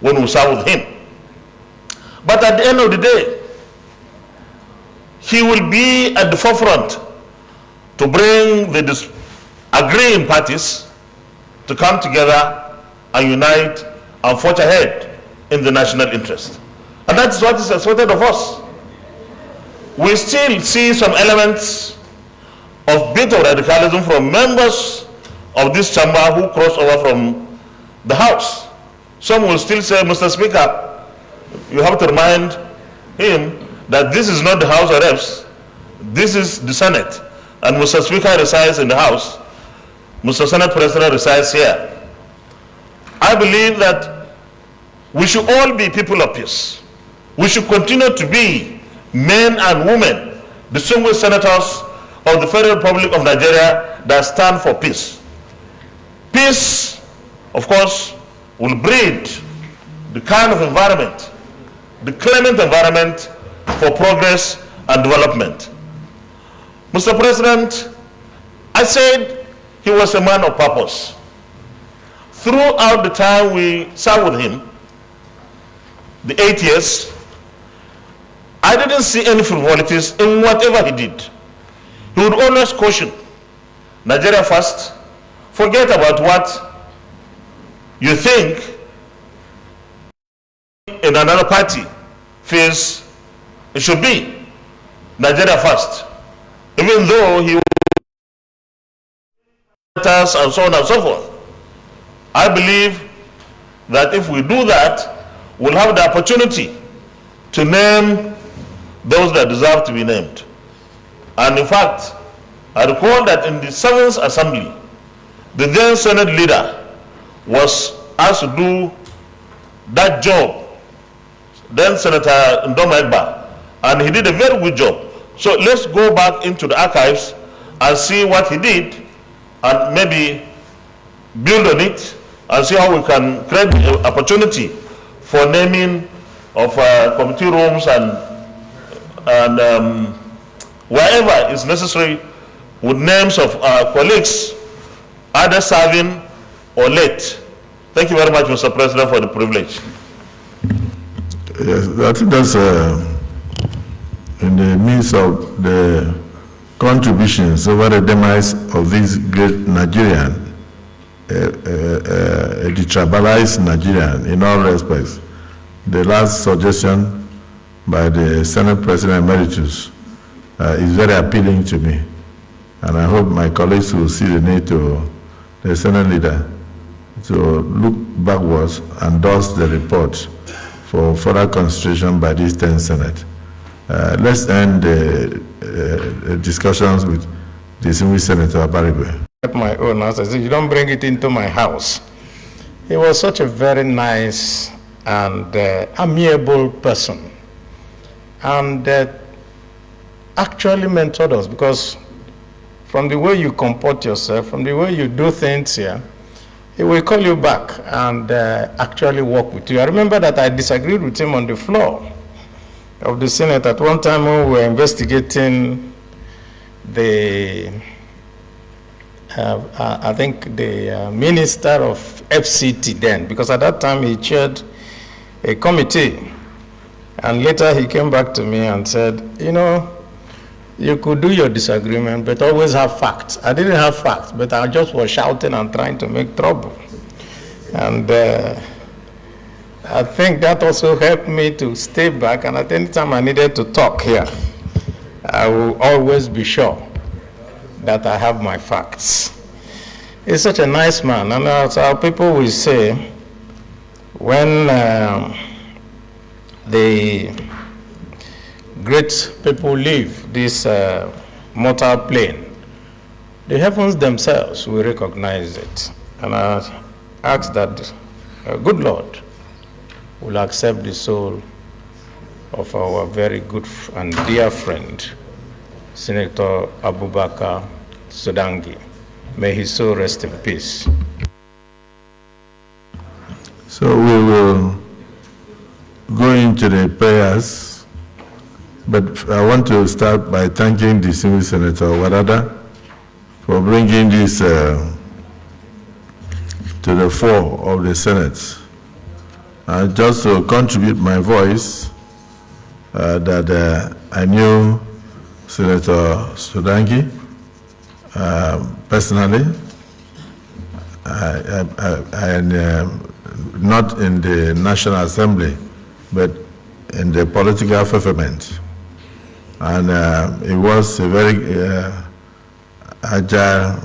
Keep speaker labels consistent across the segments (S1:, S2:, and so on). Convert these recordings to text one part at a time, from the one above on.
S1: when we serve with him. But at the end of the day, he will be at the forefront to bring the agreeing parties to come together and unite and forge ahead in the national interest. And that's what is expected of us. We still see some elements of bitter radicalism from members of this chamber who cross over from the House. Some will still say, Mr. Speaker, you have to remind him that this is not the House of Reps, this is the Senate. And Mr. Speaker resides in the House, Mr. Senate President resides here. I believe that we should all be people of peace. We should continue to be men and women, distinguished senators of the Federal Republic of Nigeria that stand for peace. Peace, of course, will breed the kind of environment, the clement environment for progress and development. Mr. President, I said he was a man of purpose. Throughout the time we served with him, the 8 years, I didn't see any frivolities in whatever he did. He would always caution, Nigeria first, forget about what you think in another party feels it should be. Nigeria first. Even though he would and so on and so forth. I believe that if we do that, we'll have the opportunity to name those that deserve to be named. And in fact, I recall that in the 7th Assembly, the then Senate leader was asked to do that job, then Senator Ndoma, and he did a very good job. So let's go back into the archives and see what he did and maybe build on it and see how we can create the opportunity for naming of committee rooms and wherever is necessary with names of colleagues, either serving or late. Thank you very much, Mr. President, for the privilege.
S2: Yes, I think that's in the midst of the contributions over the demise of this great Nigerian, a detribalized Nigerian in all respects. The last suggestion by the Senate President Emeritus is very appealing to me. And I hope my colleagues will see the need to, the Senate leader, to look backwards and endorse the report for further consideration by this 10th Senate. Let's end the discussions with the distinguished Senator Abaribe.
S3: At my own house, I said, you don't bring it into my house. He was such a very nice and amiable person, and actually mentored us, because from the way you comport yourself, from the way you do things here, he will call you back and actually work with you. I remember that I disagreed with him on the floor of the Senate at one time when we were investigating the, I think the Minister of FCT then, because at that time he chaired a committee. And later he came back to me and said, you know, you could do your disagreement, but always have facts. I didn't have facts, but I just was shouting and trying to make trouble. And I think that also helped me to stay back, and at any time I needed to talk here, I will always be sure that I have my facts. He's such a nice man, and as our people will say, when the great people leave this mortal plane, the heavens themselves will recognize it. And I ask that good Lord will accept the soul of our very good and dear friend, Senator Abubakar Sodangi. May his soul rest in peace.
S2: So we will go into the prayers, but I want to start by thanking the distinguished Senator Wadada for bringing this to the fore of the Senate. just to contribute my voice, that I knew Senator Sodangi personally, not in the National Assembly, but in the political firmament. And he was a very agile,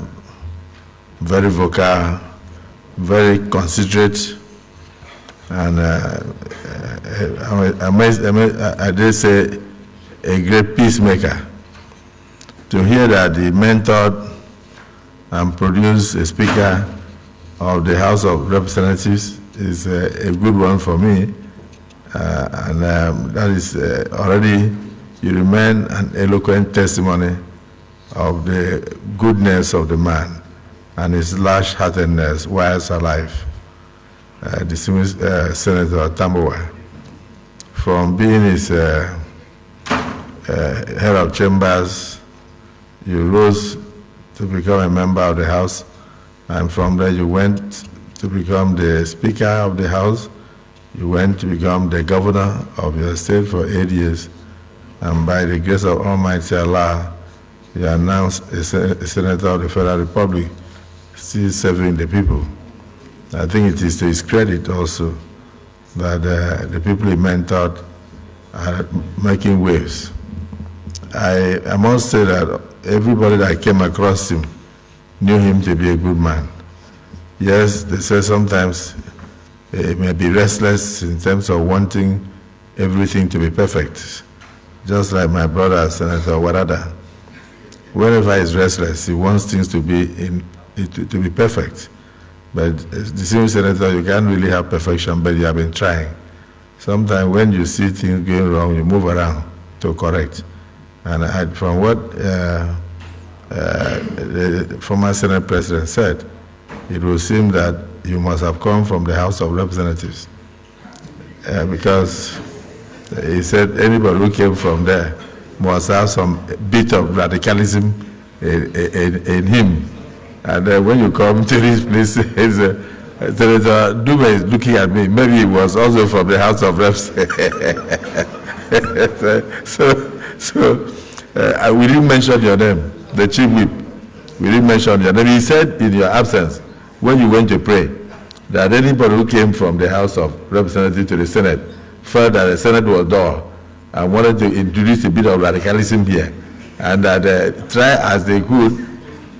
S2: very vocal, very considerate, and I did say a great peacemaker. To hear that he mentored and produced a Speaker of the House of Representatives is a good one for me. And that is already, you remain an eloquent testimony of the goodness of the man and his large-heartedness whilst alive. Distinguished Senator Tambowa, from being his head of chambers, you rose to become a member of the House, and from there you went to become the Speaker of the House. You went to become the governor of your state for 8 years, and by the grace of Almighty Allah, you are now a senator of the Federal Republic, still serving the people. I think it is to his credit also that the people he mentored are making waves. I must say that everybody that came across him knew him to be a good man. Yes, they say sometimes he may be restless in terms of wanting everything to be perfect, just like my brother, Senator Warada. Whenever he's restless, he wants things to be perfect. But the same senator, you can't really have perfection, but you have been trying. Sometimes when you see things going wrong, you move around to correct. And from what the former Senate President said, it would seem that you must have come from the House of Representatives. Because he said anybody who came from there must have some bit of radicalism in him. And then when you come to this place, Senator Dube is looking at me. Maybe he was also from the House of Reps. We didn't mention your name, the chief whip. We didn't mention your name. He said in your absence, when you went to pray, that anybody who came from the House of Representatives to the Senate felt that the Senate was dull and wanted to introduce a bit of radicalism here, and that try as they could,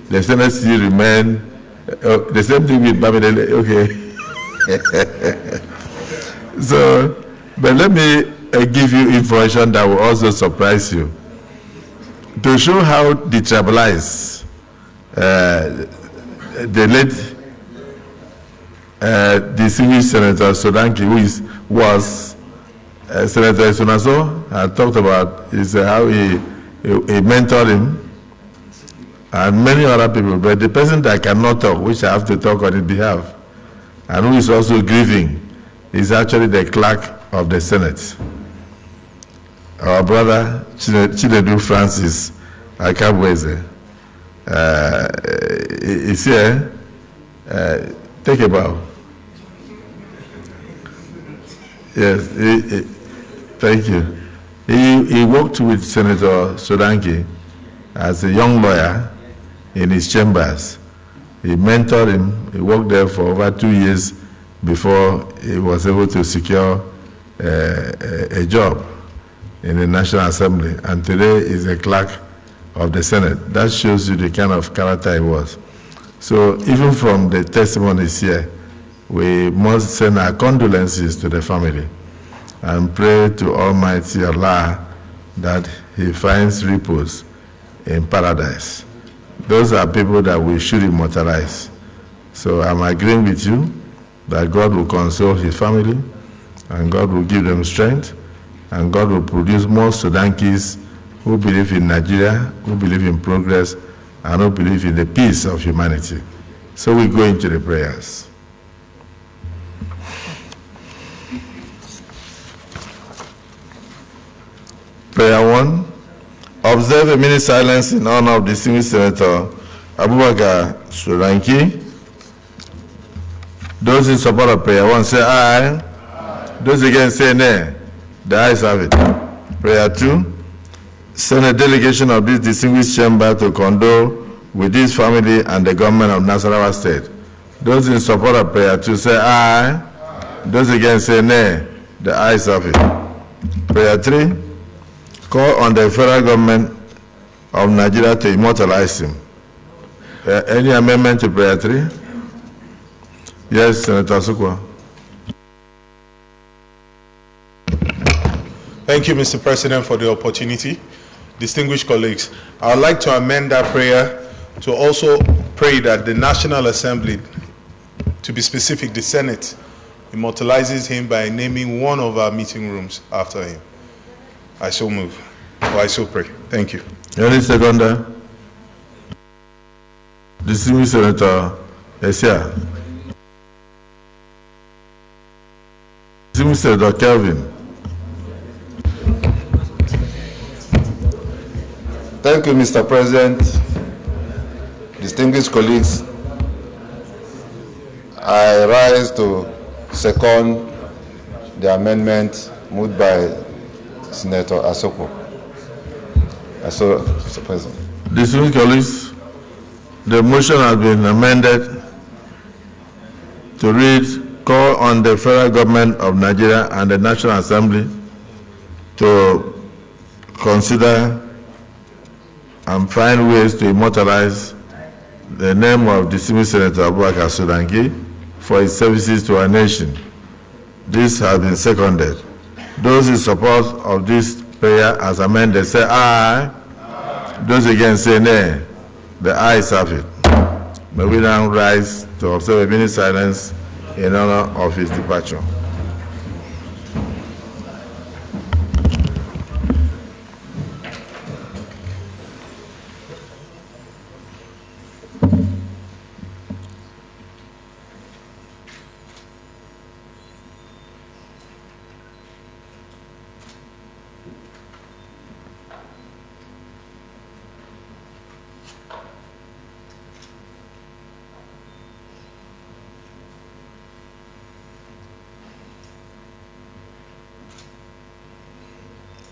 S2: the Senate still remain the same thing with Bamidele. Okay. So, but let me give you information that will also surprise you. To show how detribalized the late distinguished Senator Sodangi, who was Senator Sunaso, had talked about, is how he mentored him, and many other people. But the person that cannot talk, which I have to talk on his behalf, and who is also grieving, is actually the clerk of the Senate. Our brother Chinedu Francis Akabweze is here. Take a bow. Yes, thank you. He worked with Senator Sodangi as a young lawyer in his chambers. He mentored him. He worked there for over 2 years before he was able to secure a job in the National Assembly, and today is a clerk of the Senate. That shows you the kind of character he was. So even from the testimonies here, we must send our condolences to the family and pray to Almighty Allah that he finds repose in paradise. Those are people that we should immortalize. So I'm agreeing with you that God will console his family, and God will give them strength, and God will produce more Sodankis who believe in Nigeria, who believe in progress, and who believe in the peace of humanity. So we go into the prayers. Prayer 1. Observe a minute silence in honor of distinguished Senator Abubakar Sodangi. Those in support of prayer 1 say aye. Those against say nay. The ayes have it. Prayer 2. Senate delegation of this distinguished chamber to condole with this family and the government of Nasarawa State. Those in support of prayer 2 say aye. Those against say nay. The ayes have it. Prayer 3. Call on the federal government of Nigeria to immortalize him. Any amendment to prayer 3? Yes, Senator Sukwa.
S4: Thank you, Mr. President, for the opportunity. Distinguished colleagues, I would like to amend that prayer to also pray that the National Assembly, to be specific, the Senate, immortalizes him by naming one of our meeting rooms after him. I so move, or I so pray. Thank you.
S2: Any seconder? Distinguished Senator Esia. Distinguished Senator Kelvin.
S5: Thank you, Mr. President. Distinguished colleagues, I rise to second the amendment moved by Senator Asoko. Mr. President.
S2: Distinguished colleagues, the motion has been amended to read, call on the federal government of Nigeria and the National Assembly to consider and find ways to immortalize the name of distinguished Senator Abubakar Solanke for his services to our nation. This has been seconded. Those in support of this prayer as amended say aye. Aye. Those against say nay. The ayes have it. May we now rise to observe a minute silence in honor of his departure.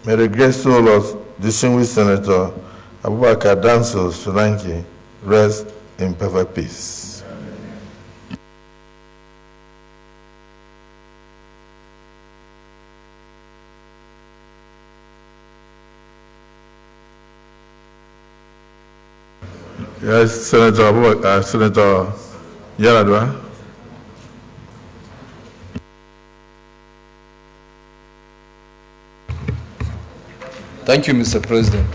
S2: May the great soul of distinguished Senator Abubakar Danso Solanke rest in perfect peace. Yes, Senator Senator Yaradua.
S6: Thank you, Mr. President.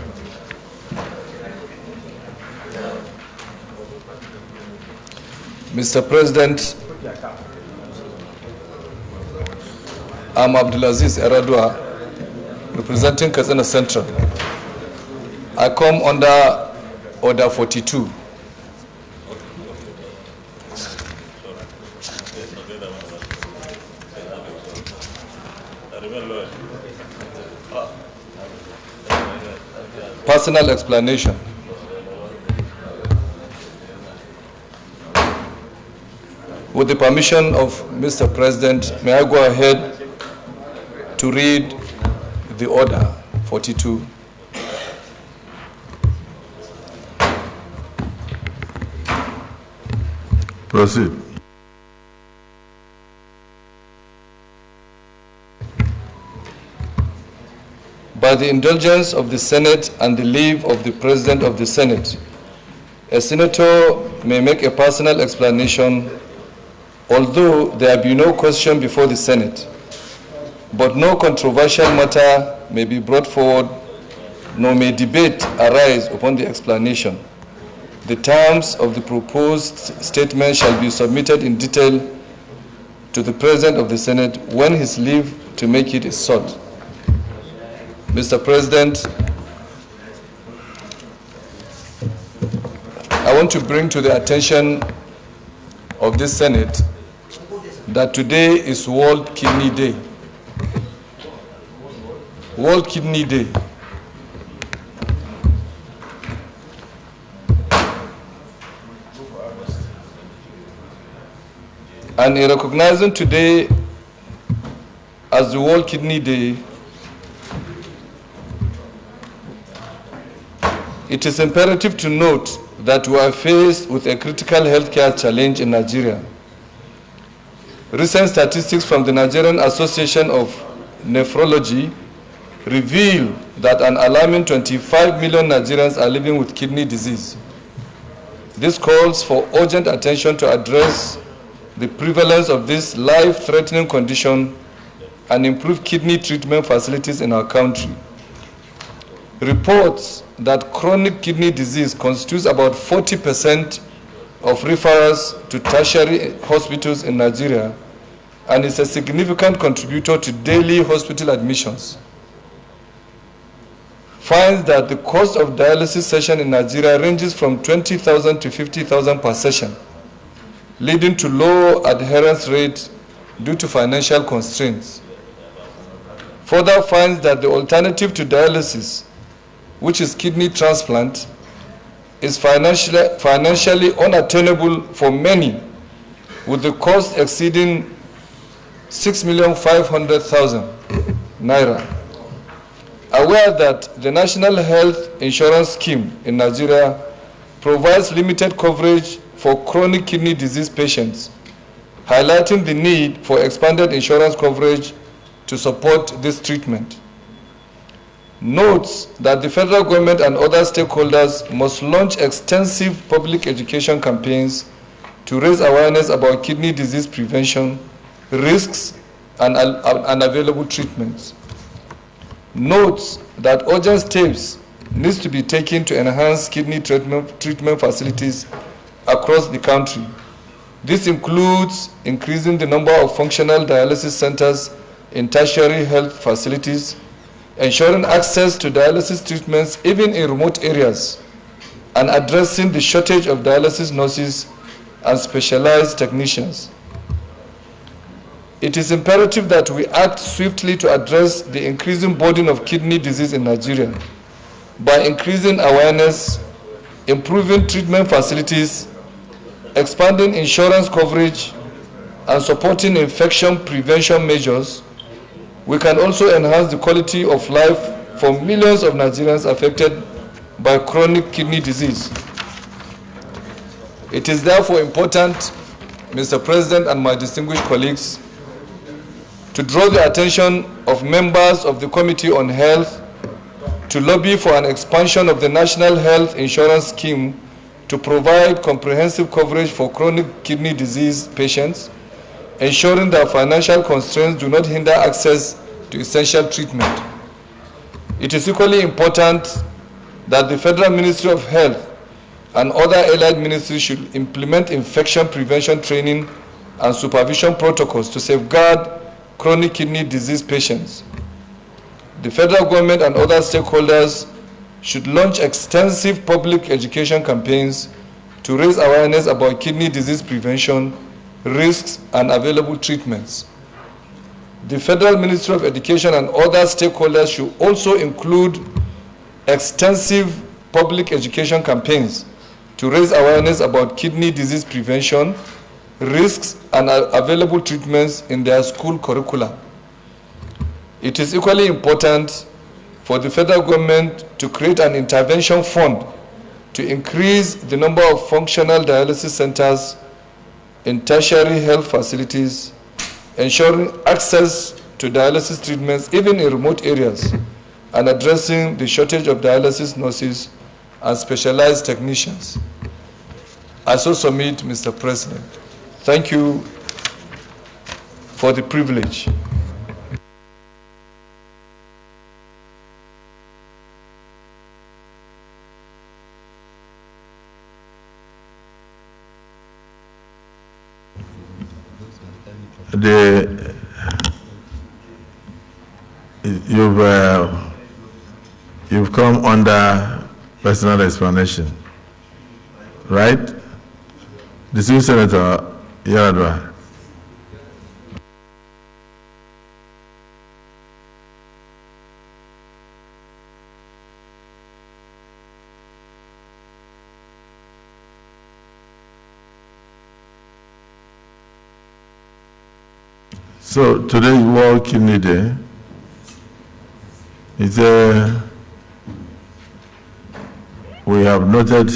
S6: Mr. President, I'm Abdulaziz Eradua, representing Katsina Central. I come under Order 42. Personal explanation. With the permission of Mr. President, may I go ahead to read the Order 42.
S2: Proceed.
S6: By the indulgence of the Senate and the leave of the President of the Senate, a senator may make a personal explanation, although there be no question before the Senate, but no controversial matter may be brought forward, nor may debate arise upon the explanation. The terms of the proposed statement shall be submitted in detail to the President of the Senate when his leave to make it is sought. Mr. President, I want to bring to the attention of this Senate that today is World Kidney Day. World Kidney Day. And in recognizing today as the World Kidney Day, it is imperative to note that we are faced with a critical healthcare challenge in Nigeria. Recent statistics from the Nigerian Association of Nephrology reveal that an alarming 25 million Nigerians are living with kidney disease. This calls for urgent attention to address the prevalence of this life-threatening condition and improve kidney treatment facilities in our country. Reports that chronic kidney disease constitutes about 40% of referrals to tertiary hospitals in Nigeria and is a significant contributor to daily hospital admissions. Finds that the cost of dialysis session in Nigeria ranges from 20,000 to 50,000 per session, leading to low adherence rate due to financial constraints. Further finds that the alternative to dialysis, which is kidney transplant, is financially unattainable for many, with the cost exceeding 6,500,000 naira. Aware that the National Health Insurance Scheme in Nigeria provides limited coverage for chronic kidney disease patients, highlighting the need for expanded insurance coverage to support this treatment. Notes that the federal government and other stakeholders must launch extensive public education campaigns to raise awareness about kidney disease prevention, risks, and available treatments. Notes that urgent steps needs to be taken to enhance kidney treatment facilities across the country. This includes increasing the number of functional dialysis centers in tertiary health facilities, ensuring access to dialysis treatments even in remote areas, and addressing the shortage of dialysis nurses and specialized technicians. It is imperative that we act swiftly to address the increasing burden of kidney disease in Nigeria by increasing awareness, improving treatment facilities, expanding insurance coverage, and supporting infection prevention measures. We can also enhance the quality of life for millions of Nigerians affected by chronic kidney disease. It is therefore important, Mr. President and my distinguished colleagues, to draw the attention of members of the Committee on Health to lobby for an expansion of the National Health Insurance Scheme to provide comprehensive coverage for chronic kidney disease patients, ensuring that financial constraints do not hinder access to essential treatment. It is equally important that the Federal Ministry of Health and other allied ministries should implement infection prevention training and supervision protocols to safeguard chronic kidney disease patients. The federal government and other stakeholders should launch extensive public education campaigns to raise awareness about kidney disease prevention, risks, and available treatments. The Federal Ministry of Education and other stakeholders should also include extensive public education campaigns to raise awareness about kidney disease prevention, risks, and available treatments in their school curricula. It is equally important for the federal government to create an intervention fund to increase the number of functional dialysis centers in tertiary health facilities, ensuring access to dialysis treatments even in remote areas, and addressing the shortage of dialysis nurses and specialized technicians. I so submit, Mr. President. Thank you for the privilege.
S2: You've come under personal explanation, right? Distinguished Senator Yaradua. So today is World Kidney Day. It's we have noted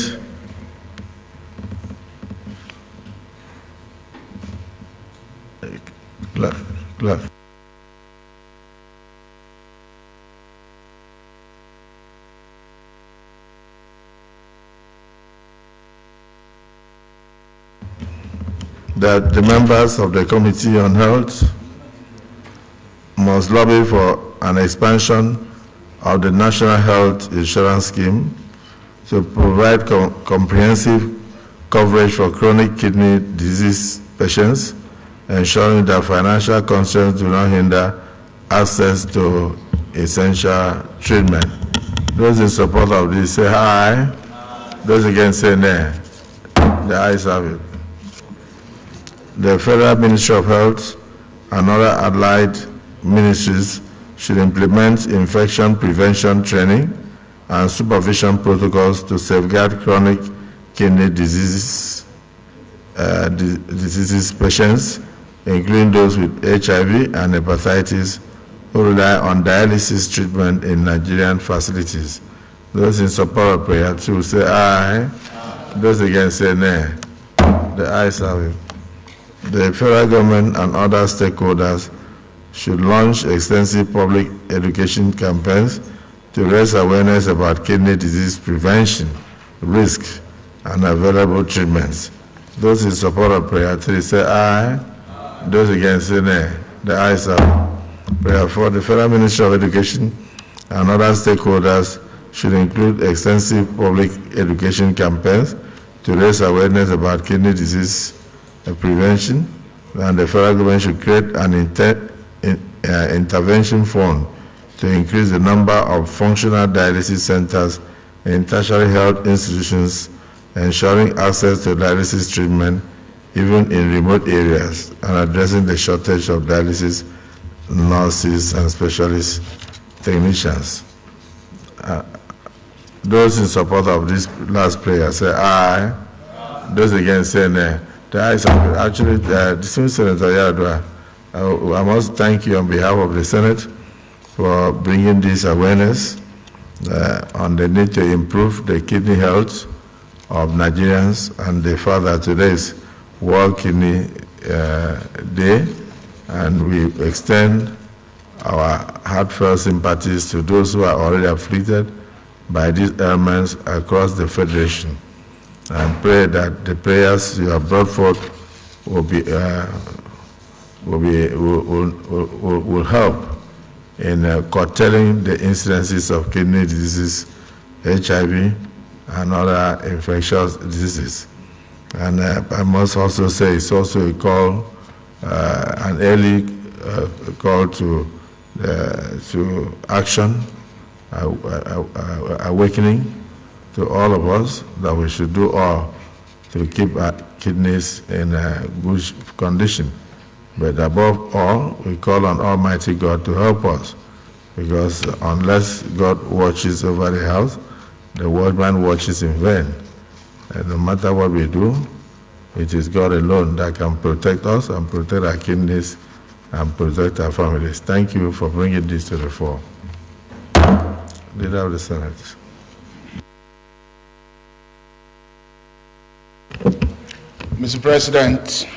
S2: that the members of the Committee on Health must lobby for an expansion of the National Health Insurance Scheme to provide comprehensive coverage for chronic kidney disease patients, ensuring that financial constraints do not hinder access to essential treatment. Those in support of this say aye. Those against say nay. The ayes have it. The Federal Ministry of Health and other allied ministries should implement infection prevention training and supervision protocols to safeguard chronic kidney diseases patients, including those with HIV and hepatitis who rely on dialysis treatment in Nigerian facilities. Those in support of prayer 2 say aye. Those against say nay. The ayes have it. The federal government and other stakeholders should launch extensive public education campaigns to raise awareness about kidney disease prevention, risk, and available treatments. Those in support of prayer 3 say aye. Those against say nay. The ayes have it. Prayer 4, the Federal Ministry of Education and other stakeholders should include extensive public education campaigns to raise awareness about kidney disease prevention, and the federal government should create an intervention fund to increase the number of functional dialysis centers in tertiary health institutions, ensuring access to dialysis treatment even in remote areas, and addressing the shortage of dialysis nurses and specialist technicians. Those in support of this last prayer say aye. Those against say nay. The ayes have it. Actually, distinguished Senator Yadua, I must thank you on behalf of the Senate for bringing this awareness on the need to improve the kidney health of Nigerians, and the fact that today is World Kidney Day, and we extend our heartfelt sympathies to those who are already afflicted by these ailments across the Federation, and pray that the prayers you have brought forth will help in curtailing the incidences of kidney diseases, HIV, and other infectious diseases. And I must also say it's also a call, an early call to action, awakening to all of us that we should do all to keep our kidneys in a good condition. But above all, we call on Almighty God to help us, because unless God watches over the house, the watchman watches in vain. And no matter what we do, it is God alone that can protect us and protect our kidneys and protect our families. Thank you for bringing this to the fore. Leader of the Senate.
S7: Mr. President,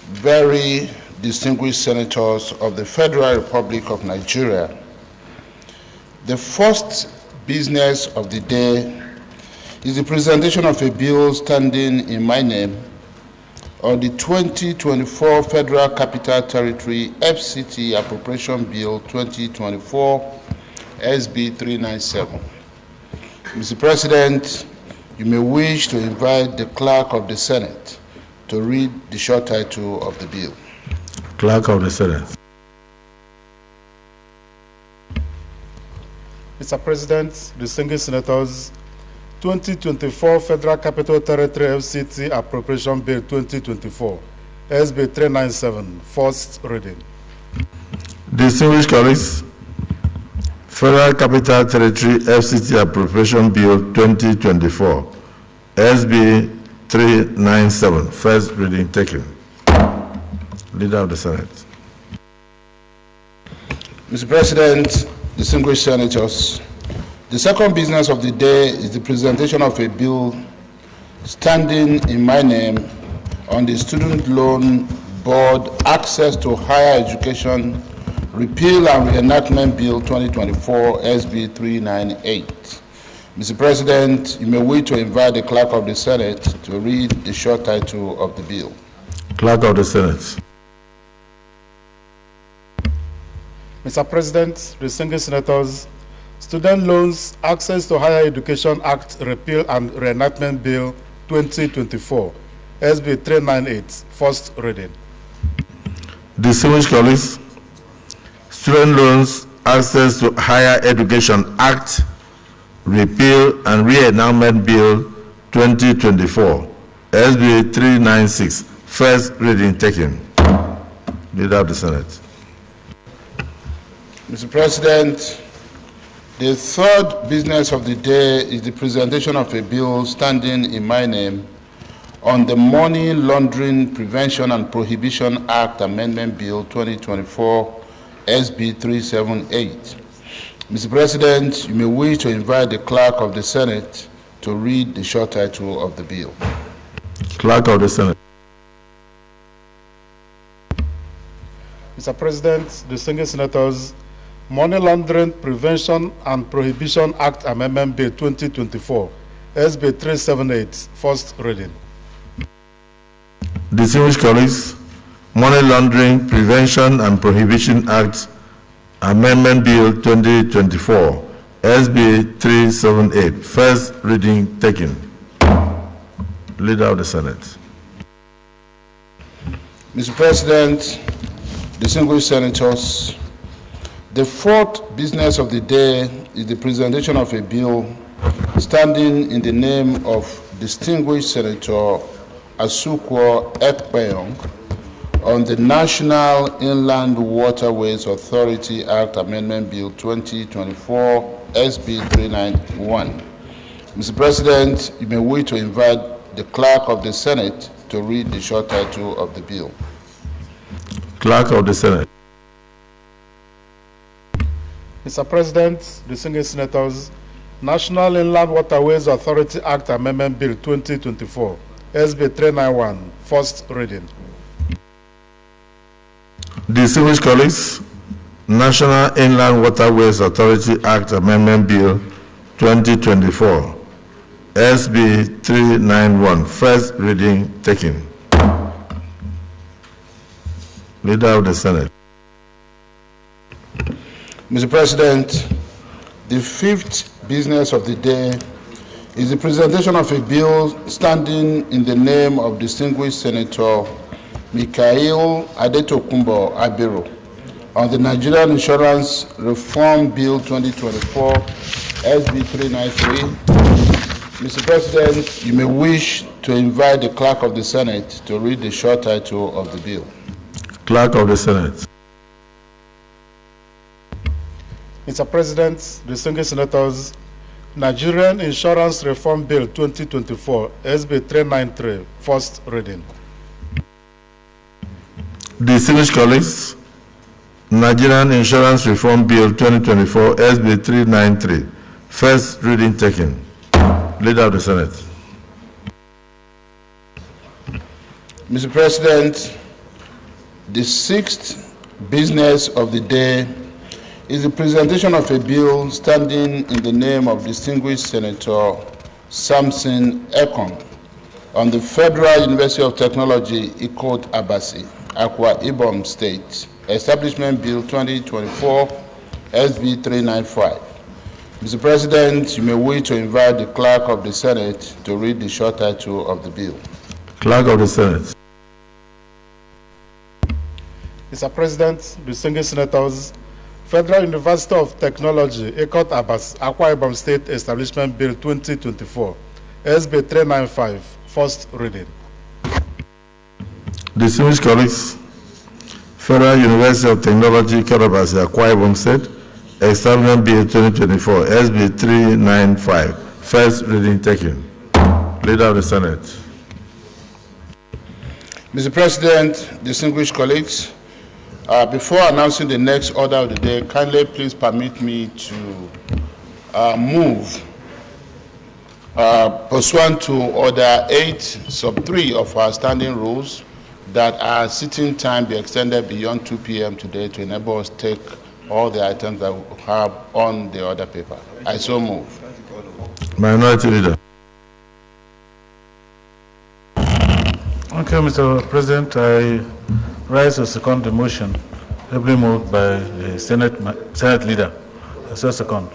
S7: very distinguished senators of the Federal Republic of Nigeria, the first business of the day is the presentation of a bill standing in my name on the 2024 Federal Capital Territory FCT Appropriation Bill 2024 SB 397. Mr. President, you may wish to invite the Clerk of the Senate to read the short title of the bill.
S2: Clerk of the Senate.
S8: Mr. President, distinguished senators, 2024 Federal Capital Territory FCT Appropriation Bill 2024, SB 397, first reading.
S2: Distinguished colleagues, Federal Capital Territory FCT Appropriation Bill 2024, SB 397, first reading taken. Leader of the Senate.
S7: Mr. President, distinguished senators, the second business of the day is the presentation of a bill standing in my name on the Student Loan Board Access to Higher Education Repeal and Reenactment Bill 2024 SB 398. Mr. President, you may wish to invite the Clerk of the Senate to read the short title of the bill.
S2: Clerk of the Senate.
S8: Mr. President, distinguished senators, Student Loans Access to Higher Education Act Repeal and Reenactment Bill 2024, SB 398, first reading.
S2: Distinguished colleagues, Student Loans Access to Higher Education Act Repeal and Reenactment Bill 2024, SB 396, first reading taken. Leader of the Senate.
S7: Mr. President, the third business of the day is the presentation of a bill standing in my name on the Money Laundering Prevention and Prohibition Act Amendment Bill 2024 SB 378. Mr. President, you may wish to invite the Clerk of the Senate to read the short title of the bill.
S2: Clerk of the Senate.
S8: Mr. President, distinguished senators, Money Laundering Prevention and Prohibition Act Amendment Bill 2024, SB 378, first reading.
S2: Distinguished colleagues, Money Laundering Prevention and Prohibition Act Amendment Bill 2024, SB 378, first reading taken. Leader of the Senate.
S7: Mr. President, distinguished senators, the fourth business of the day is the presentation of a bill standing in the name of distinguished Senator Asukwo Ekpeyong on the National Inland Waterways Authority Act Amendment Bill 2024 SB 391. Mr. President, you may wish to invite the Clerk of the Senate to read the short title of the bill.
S2: Clerk of the Senate.
S8: Mr. President, distinguished senators, National Inland Waterways Authority Act Amendment Bill 2024, SB 391, first reading.
S2: Distinguished colleagues, National Inland Waterways Authority Act Amendment Bill 2024, SB 391, first reading taken. Leader of the Senate.
S7: Mr. President, the fifth business of the day is the presentation of a bill standing in the name of distinguished Senator Mikhail Adetokunbo Abiro on the Nigerian Insurance Reform Bill 2024, SB 393. Mr. President, you may wish to invite the Clerk of the Senate to read the short title of the bill.
S2: Clerk of the Senate.
S8: Mr. President, distinguished senators, Nigerian Insurance Reform Bill 2024, SB 393, first reading.
S2: Distinguished colleagues, Nigerian Insurance Reform Bill 2024, SB 393, first reading taken. Leader of the Senate.
S7: Mr. President, the sixth business of the day is the presentation of a bill standing in the name of distinguished Senator Samson Ekong on the Federal University of Technology, Ikot Abasi, Akwa Ibom State, Establishment Bill 2024, SB 395. Mr. President, you may wish to invite the Clerk of the Senate to read the short title of the bill.
S2: Clerk of the Senate.
S8: Mr. President, distinguished senators, Federal University of Technology, Ikot Abasi, Akwa Ibom State Establishment Bill 2024, SB 395, first reading.
S2: Distinguished colleagues, Federal University of Technology, Ikot Abasi, Akwa Ibom State, Establishment Bill 2024, SB 395, first reading taken. Leader of the Senate.
S7: Mr. President, distinguished colleagues, Before announcing the next order of the day, kindly please permit me to move pursuant to Order 8(3) of our standing rules that our sitting time be extended beyond 2 p.m. today to enable us to take all the items that we have on the order paper. I so move.
S2: Minority Leader.
S8: Okay, Mr. President, I rise to second the motion, ably moved by the Senate Leader. I so second.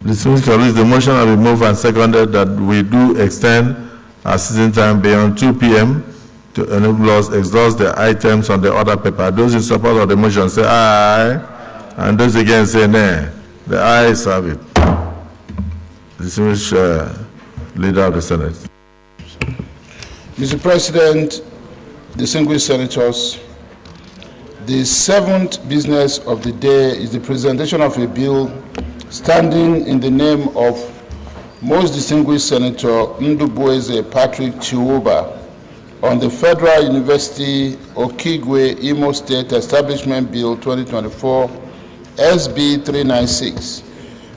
S2: Distinguished colleagues, the motion will be moved and seconded that we do extend our sitting time beyond 2 p.m. to enable us to exhaust the items on the order paper. Those in support of the motion say aye, and those against say nay. The ayes have it. Distinguished Leader of the Senate.
S7: Mr. President, distinguished senators, the seventh business of the day is the presentation of a bill standing in the name of most distinguished Senator Ndubueze Patrick Chiwoba on the Federal University Okigwe Imo State Establishment Bill 2024 SB 396.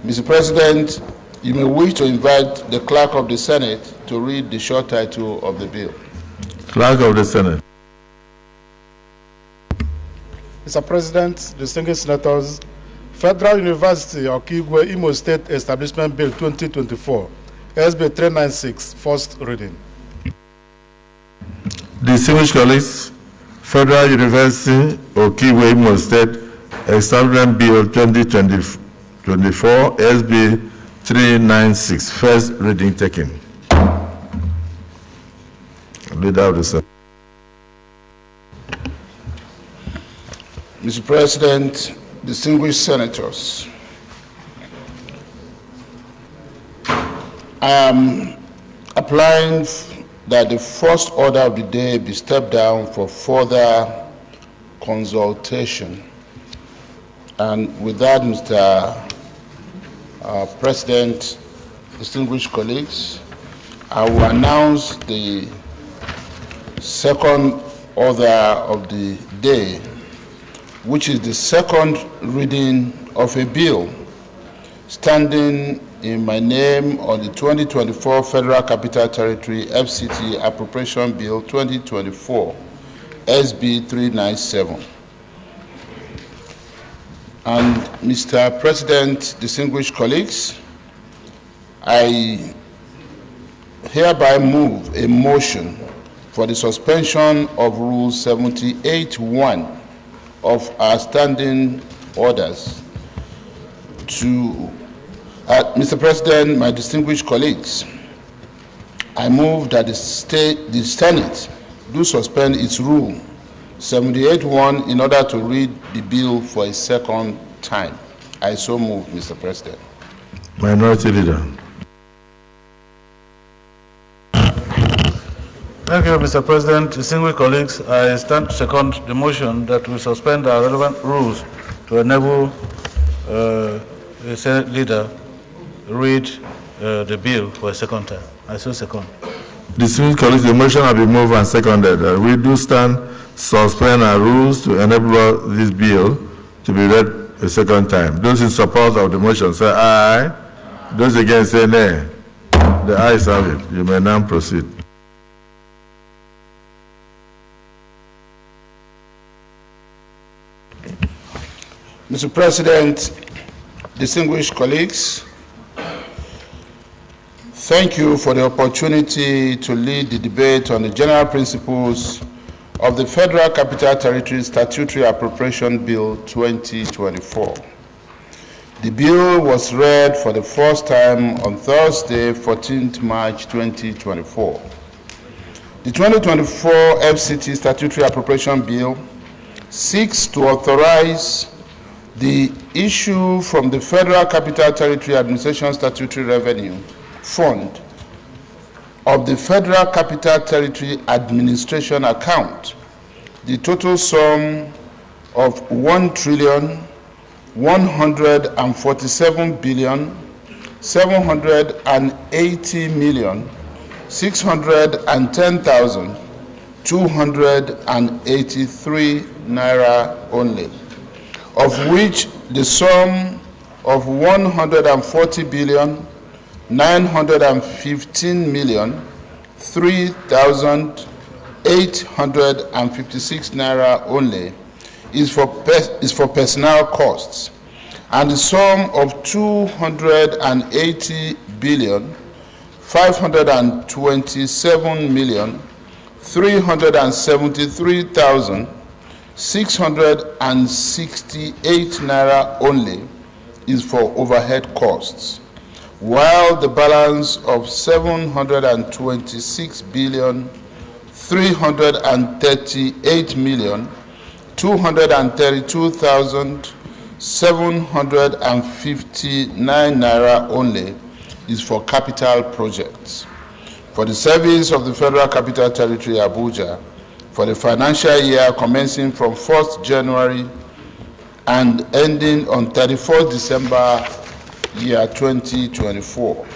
S7: Mr. President, you may wish to invite the Clerk of the Senate to read the short title of the bill.
S2: Clerk of the Senate.
S8: Mr. President, distinguished senators, Federal University Okigwe Imo State Establishment Bill 2024, SB 396, first reading.
S2: Distinguished colleagues, Federal University Okigwe Imo State Establishment Bill 2024, SB 396, first reading taken. Leader of the Senate.
S7: Mr. President, distinguished senators, I am applying that the first order of the day be stepped down for further consultation. And with that, Mr. President, distinguished colleagues, I will announce the second order of the day, which is the second reading of a bill standing in my name on the 2024 Federal Capital Territory FCT Appropriation Bill 2024 SB 397. And Mr. President, distinguished colleagues, I hereby move a motion for the suspension of Rule 78(1) of our standing orders to, Mr. President, my distinguished colleagues, I move that the Senate do suspend its Rule 78(1) in order to read the bill for a second time. I so move, Mr. President.
S2: Minority Leader.
S8: Thank you, Mr. President. Distinguished colleagues, I stand to second the motion that we suspend our relevant rules to enable the Senate Leader read the bill for a second time. I so second.
S2: Distinguished colleagues, the motion will be moved and seconded. We do stand suspend our rules to enable this bill to be read a second time. Those in support of the motion say aye. Those against say nay. The ayes have it. You may now proceed.
S7: Mr. President, distinguished colleagues, thank you for the opportunity to lead the debate on the general principles of the Federal Capital Territory Statutory Appropriation Bill 2024. The bill was read for the first time on Thursday, 14th March 2024. The 2024 FCT Statutory Appropriation Bill seeks to authorize the issue from the Federal Capital Territory Administration Statutory Revenue Fund of the Federal Capital Territory Administration account the total sum of 1,147,780,610,283 naira only, of which the sum of 140 billion 915 million 3,856 naira only is for personnel costs, and the sum of 280 billion 527 million 373,668 naira only is for overhead costs, while the balance of 726 billion 338 million 232,759 naira only is for capital projects. For the service of the Federal Capital Territory, Abuja, for the financial year commencing from 1st January and ending on 31st December year 2024.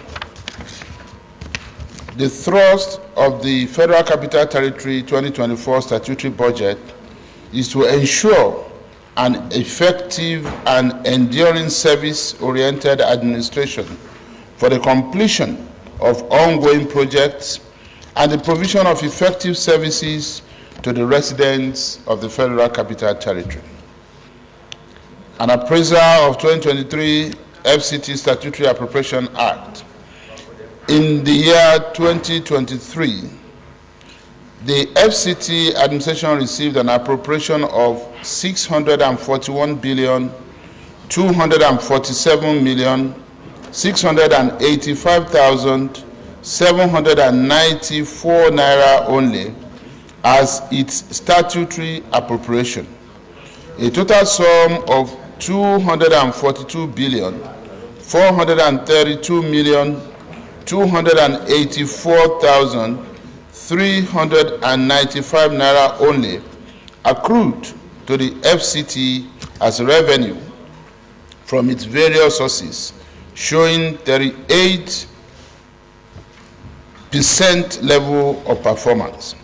S7: The thrust of the Federal Capital Territory 2024 statutory budget is to ensure an effective and enduring service-oriented administration for the completion of ongoing projects and the provision of effective services to the residents of the Federal Capital Territory. An appraisal of 2023 FCT Statutory Appropriation Act. In the year 2023, the FCT administration received an appropriation of 641 billion 247 million 685,794 naira only as its statutory appropriation. A total sum of 242 billion 432 million 284,395 naira only accrued to the FCT as revenue from its various sources, showing 38% level of performance.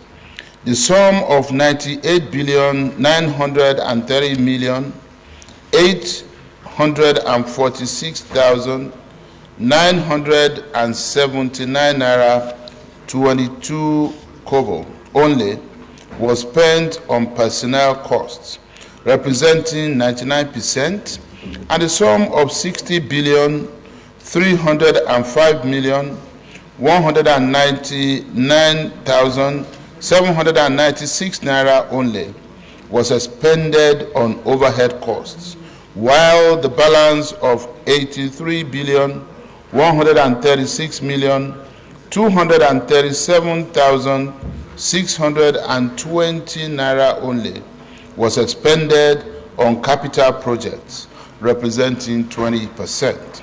S7: The sum of 98 billion 930 million 846,979 naira 22 kobo only was spent on personnel costs, representing 99%, and the sum of 60 billion 305 million 199,796 naira only was expended on overhead costs, while the balance of 83 billion 136 million 237,620 naira only was expended on capital projects, representing 20%.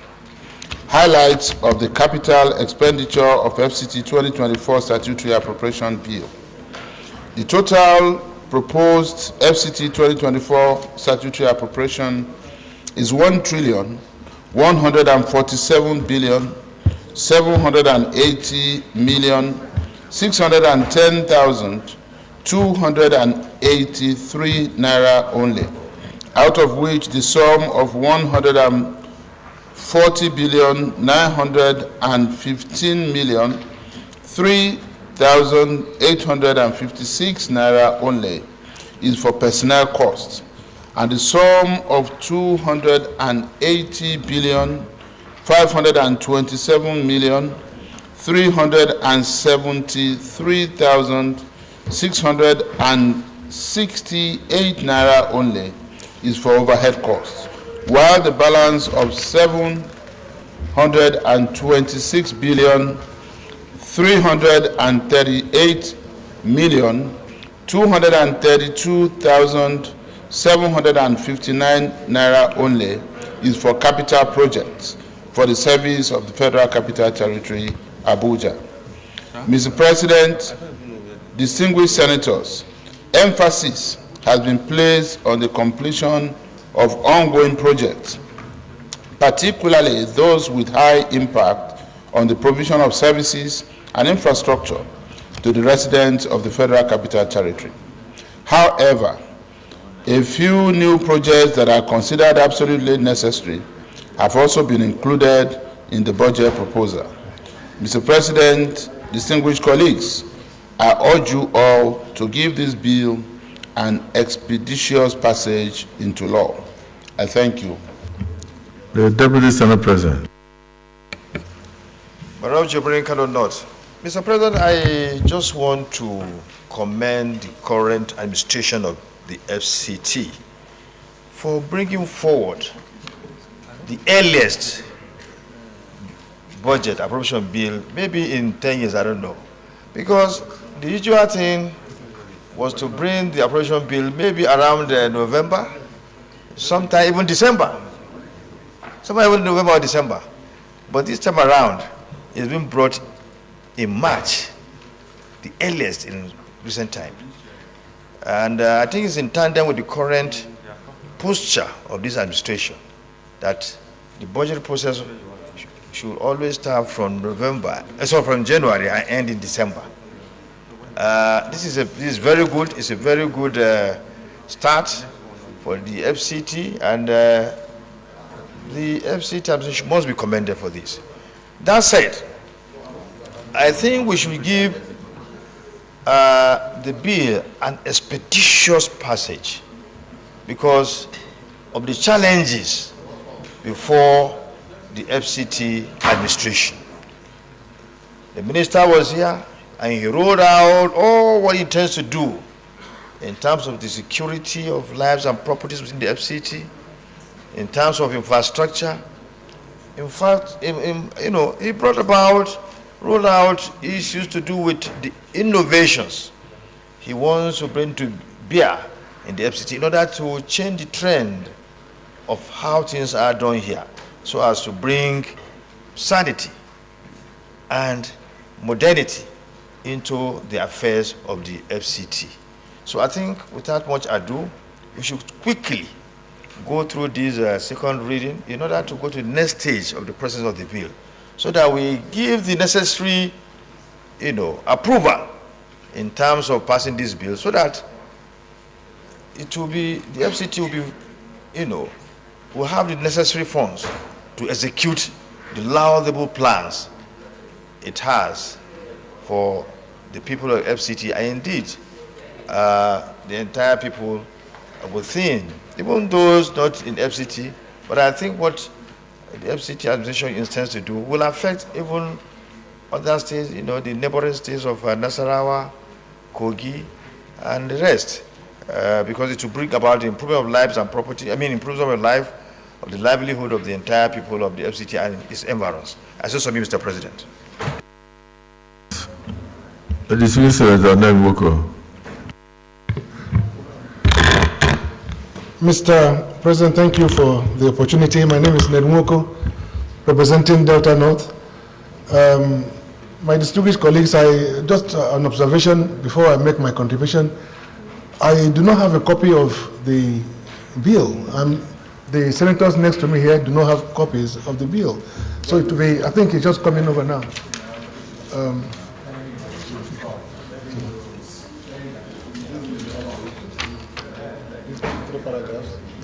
S7: Highlights of the capital expenditure of FCT 2024 statutory appropriation bill. The total proposed FCT 2024 statutory appropriation is 1,780,610,283 naira only, out of which the sum of 140 billion 915 million 3,856 naira only is for personnel costs, and the sum of 280 billion 527 million 373,668 naira only is for overhead costs, while the balance of 726 billion 338 million 232,759 naira only is for capital projects for the service of the Federal Capital Territory, Abuja. Mr. President, distinguished senators, emphasis has been placed on the completion of ongoing projects, particularly those with high impact on the provision of services and infrastructure to the residents of the Federal Capital Territory. However, A few new projects that are considered absolutely necessary have also been included in the budget proposal. Mr. President, distinguished colleagues, I urge you all to give this bill an expeditious passage into law. I thank you.
S2: The Deputy Senate President.
S9: Madam Jibrin cannot not. Mr. President, I just want to commend the current administration of the FCT for bringing forward the earliest budget appropriation bill, maybe in 10 years, I don't know. Because the usual thing was to bring the appropriation bill maybe around November, sometime even December. Sometime even November or December. But this time around, it's been brought in March, the earliest in recent time. And I think it's in tandem with the current posture of this administration that the budget process should always start from from January and end in December. This is very good. It's a very good start for the FCT, and the FCT administration must be commended for this. That said, I think we should give the bill an expeditious passage because of the challenges before the FCT administration. The minister was here and he wrote out all what he intends to do in terms of the security of lives and properties within the FCT, in terms of infrastructure. In fact, he rolled out issues to do with the innovations he wants to bring to bear in the FCT in order to change the trend of how things are done here, so as to bring sanity and modernity into the affairs of the FCT. So I think without much ado, we should quickly go through this second reading in order to go to the next stage of the process of the bill, so that we give the necessary, approval in terms of passing this bill, so that it will be, the FCT will be, will have the necessary funds to execute the laudable plans it has for the people of FCT, and indeed the entire people within, even those not in FCT. But I think what the FCT administration intends to do will affect even other states, the neighboring states of Nasarawa, Kogi, and the rest, because it will bring about the improvement of lives and property, improvement of life, of the livelihood of the entire people of the FCT and its environs. I so submit, Mr. President.
S2: The dismissed Senator Adjournment.
S8: Mr. President, thank you for the opportunity. My name is Ned Nwoko, representing Delta North. My distinguished colleagues, just an observation before I make my contribution. I do not have a copy of the bill. The senators next to me here do not have copies of the bill. So it will be, I think it's just coming over now.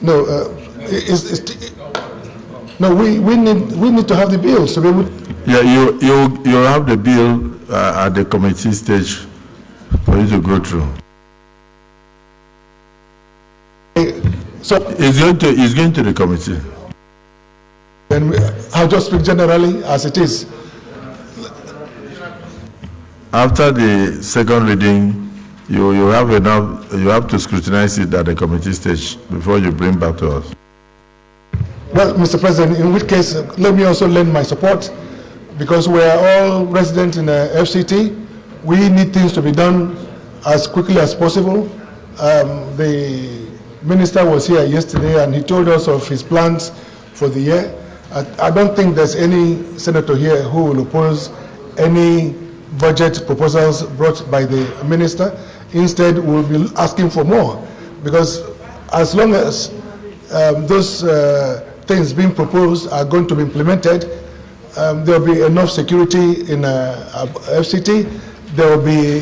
S8: No, we need to have the bill. So we would.
S2: Yeah, you have the bill at the committee stage for you to go through.
S8: So
S2: it's going to the committee.
S8: And I'll just speak generally as it is.
S2: After the second reading, you have to scrutinize it at the committee stage before you bring back to us.
S8: Well, Mr. President, in which case, let me also lend my support, because we are all residents in the FCT. We need things to be done as quickly as possible. The minister was here yesterday and he told us of his plans for the year. I don't think there's any senator here who will oppose any budget proposals brought by the minister. Instead, we'll be asking for more, because as long as those things being proposed are going to be implemented, there will be enough security in FCT. There will be,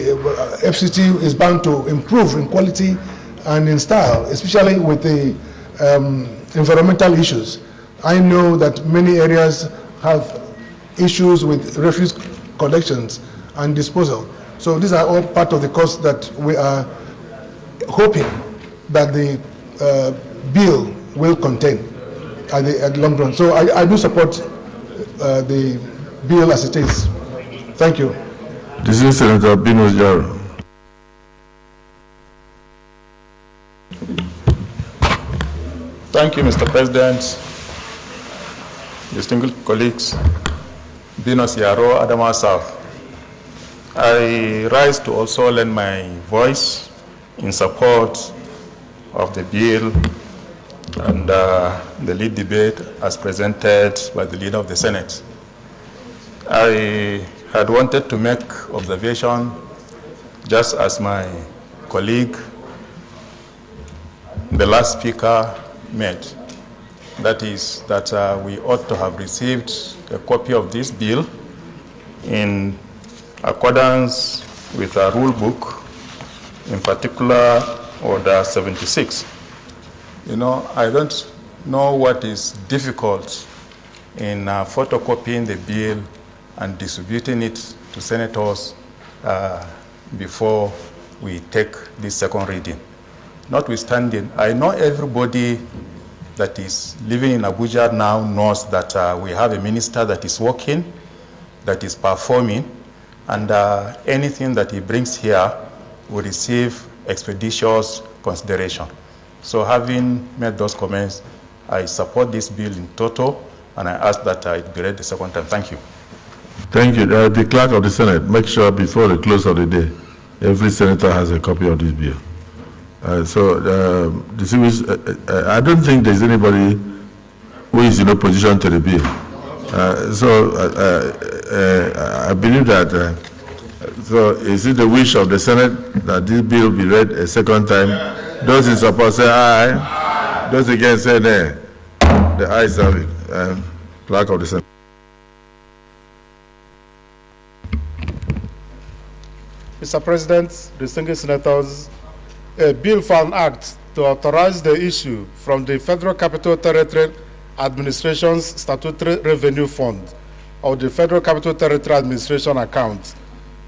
S8: FCT is bound to improve in quality
S10: and in style, especially with the environmental issues. I know that many areas have issues with refuse collections and disposal. So these are all part of the cost that we are hoping that the bill will contain at the long run. So I do support the bill as it is. Thank you.
S2: This is Senator Binus Jaro.
S3: Thank you, Mr. President, distinguished colleagues, Binus Jaro, Adamawa South. I rise to also lend my voice in support of the bill and the lead debate as presented by the leader of the Senate. I had wanted to make observation just as my colleague, the last speaker, made. That is that we ought to have received a copy of this bill in accordance with our rule book, in particular Order 76. You know, I don't know what is difficult in photocopying the bill and distributing it to senators before we take this second reading. Notwithstanding, I know everybody that is living in Abuja now knows that we have a minister that is working, that is performing, and anything that he brings here will receive expeditious consideration. So having made those comments, I support this bill in total, and I ask that it be read the second time. Thank you.
S2: Thank you. The clerk of the Senate, make sure before the close of the day, every senator has a copy of this bill. I don't think there's anybody who is in opposition to the bill. I believe that, so is it the wish of the Senate that this bill be read a second time? Those in support say aye. Those against say nay. The ayes have it. Clerk of the Senate.
S8: Mr. President, distinguished senators, a bill for an act to authorize the issue from the Federal Capital Territory Administration's Statutory Revenue Fund of the Federal Capital Territory Administration account,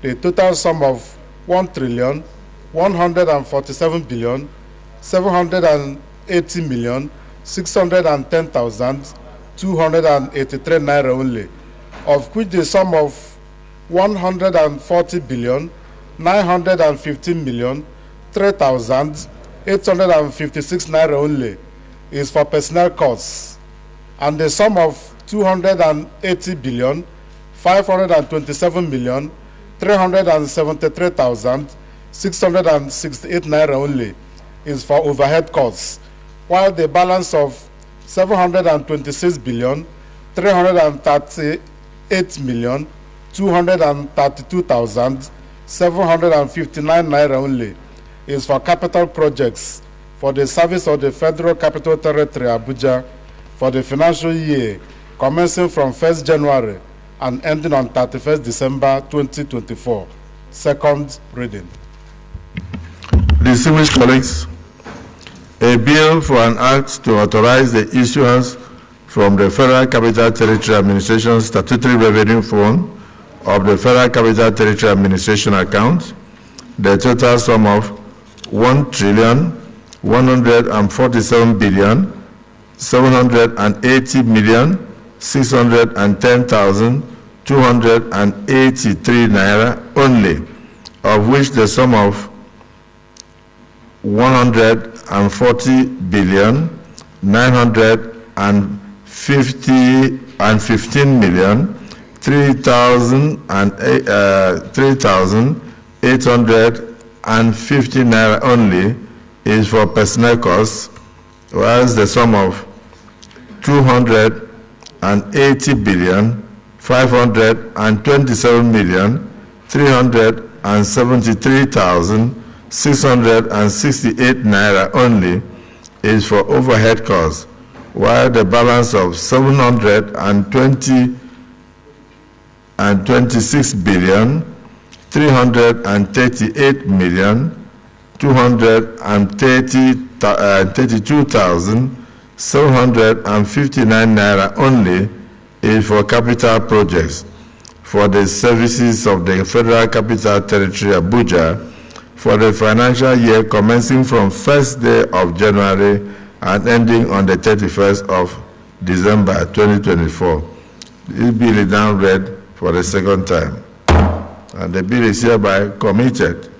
S8: the total sum of 1,147,780,610,283 naira only, of which the sum of 140,915,003,856 naira only is for personnel costs, and the sum of 280,527,373,668 naira only is for overhead costs, while the balance of 726,338,232,759 naira only is for capital projects for the service of the Federal Capital Territory Abuja for the financial year commencing from 1st January and ending on 31st December 2024. Second reading.
S2: Distinguished colleagues, a bill for an act to authorize the issuance from the Federal Capital Territory Administration Statutory Revenue Fund of the Federal Capital Territory Administration account, the total sum of 1,147,780,610,283 naira only, of which the sum of 3,850 naira only is for personnel costs, whereas the sum of 280,527,373,668 naira only is for overhead costs, while the balance of 726,338,2 232,759 naira only is for capital projects for the services of the Federal Capital Territory, Abuja, for the financial year commencing from 1st day of January and ending on the 31st of December 2024. This bill is now read for the second time. And the bill is hereby committed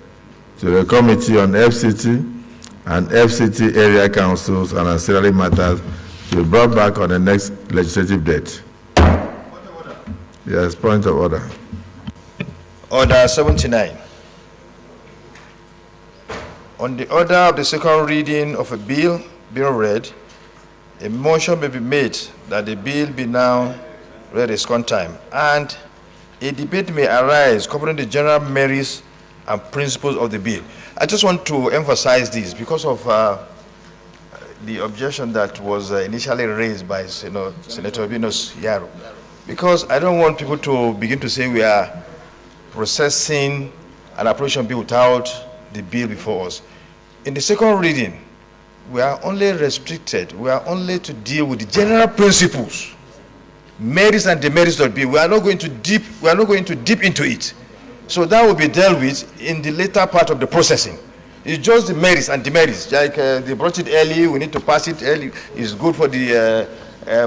S2: to the Committee on FCT and FCT area councils and ancillary matters to be brought back on the next legislative date. Yes, point of order.
S9: Order 79. On the order of the second reading of a bill being read, a motion may be made that the bill be now read a second time, and a debate may arise covering the general merits and principles of the bill. I just want to emphasize this because of the objection that was initially raised by Senator Venus Yaro. Because I don't want people to begin to say we are processing an appropriation bill without the bill before us. In the second reading, we are only restricted, we are only to deal with the general principles, merits and demerits of the bill. We are not going to deep into it. So that will be dealt with in the later part of the processing. It's just the merits and demerits. Like they brought it early, we need to pass it early. It's good for the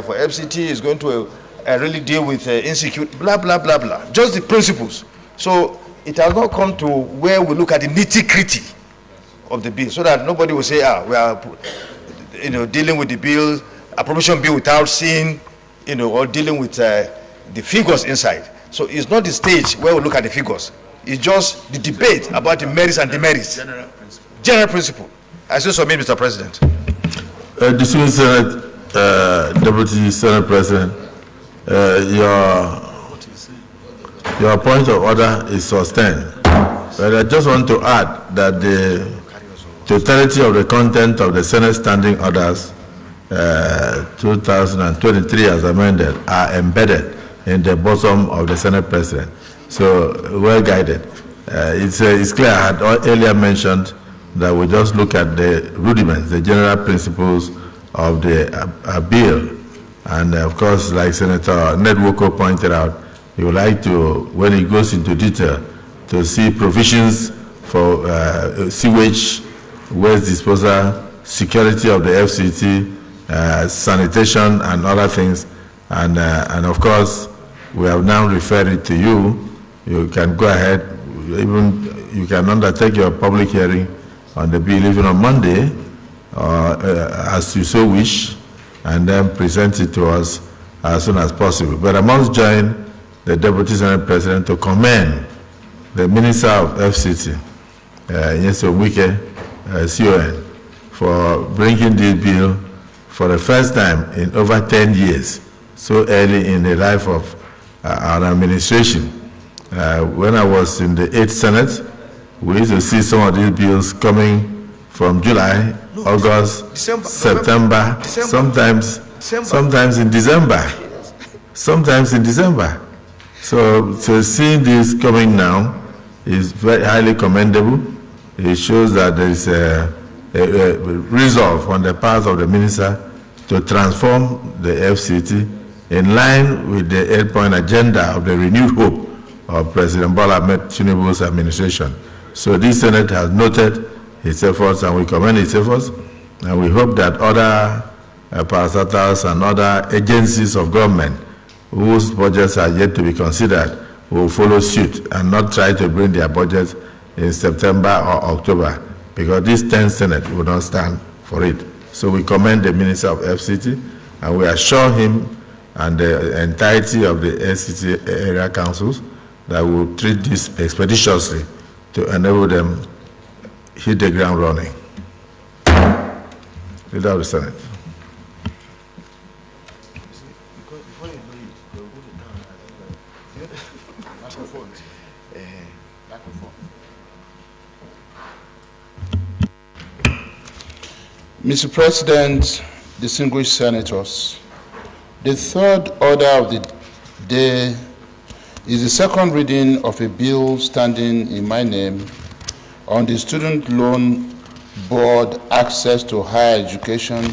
S9: for FCT. It's going to really deal with insecurity, blah blah blah blah. Just the principles. So it has not come to where we look at the nitty-gritty of the bill, so that nobody will say, we are, dealing with the bill, appropriation bill without seeing, or dealing with the figures inside. So it's not the stage where we look at the figures. It's just the debate about the merits and demerits. General principle. I say so, Mr. President.
S2: Distinguished Senate, Deputy Senate President, your point of order is sustained. But I just want to add that the totality of the content of the Senate Standing Orders 2023 as amended are embedded in the bosom of the Senate President. So, well guided. It's clear, I had earlier mentioned that we just look at the rudiments, the general principles of the bill. And of course, like Senator Nedwoko pointed out, he would like to, when he goes into detail, to see provisions for sewage, waste disposal, security of the FCT, sanitation and other things. And of course, we have now referred it to you. You can go ahead, even you can undertake your public hearing on the bill even on Monday, as you so wish, and then present it to us as soon as possible. But I must join the Deputy Senate President to commend the Minister of FCT, Nyesom Wike, CON, for bringing this bill for the first time in over 10 years, so early in the life of our administration. When I was in the 8th Senate, we used to see some of these bills coming from July, August, December, September, sometimes in December. So seeing this coming now is very highly commendable. It shows that there is a resolve on the part of the minister to transform the FCT in line with the 8-point agenda of the renewed hope of President Bola Ahmed Tinubu's administration. So this Senate has noted its efforts, and we commend its efforts, and we hope that other parastatals and other agencies of government whose budgets are yet to be considered will follow suit and not try to bring their budgets in September or October, because this 10th Senate will not stand for it. So we commend the Minister of FCT, and we assure him and the entirety of the FCT area councils that we will treat this expeditiously to enable them hit the ground running. Leader of the Senate.
S7: Mr. President, distinguished senators, the third order of the day is the second reading of a bill standing in my name on the Student Loan Board Access to Higher Education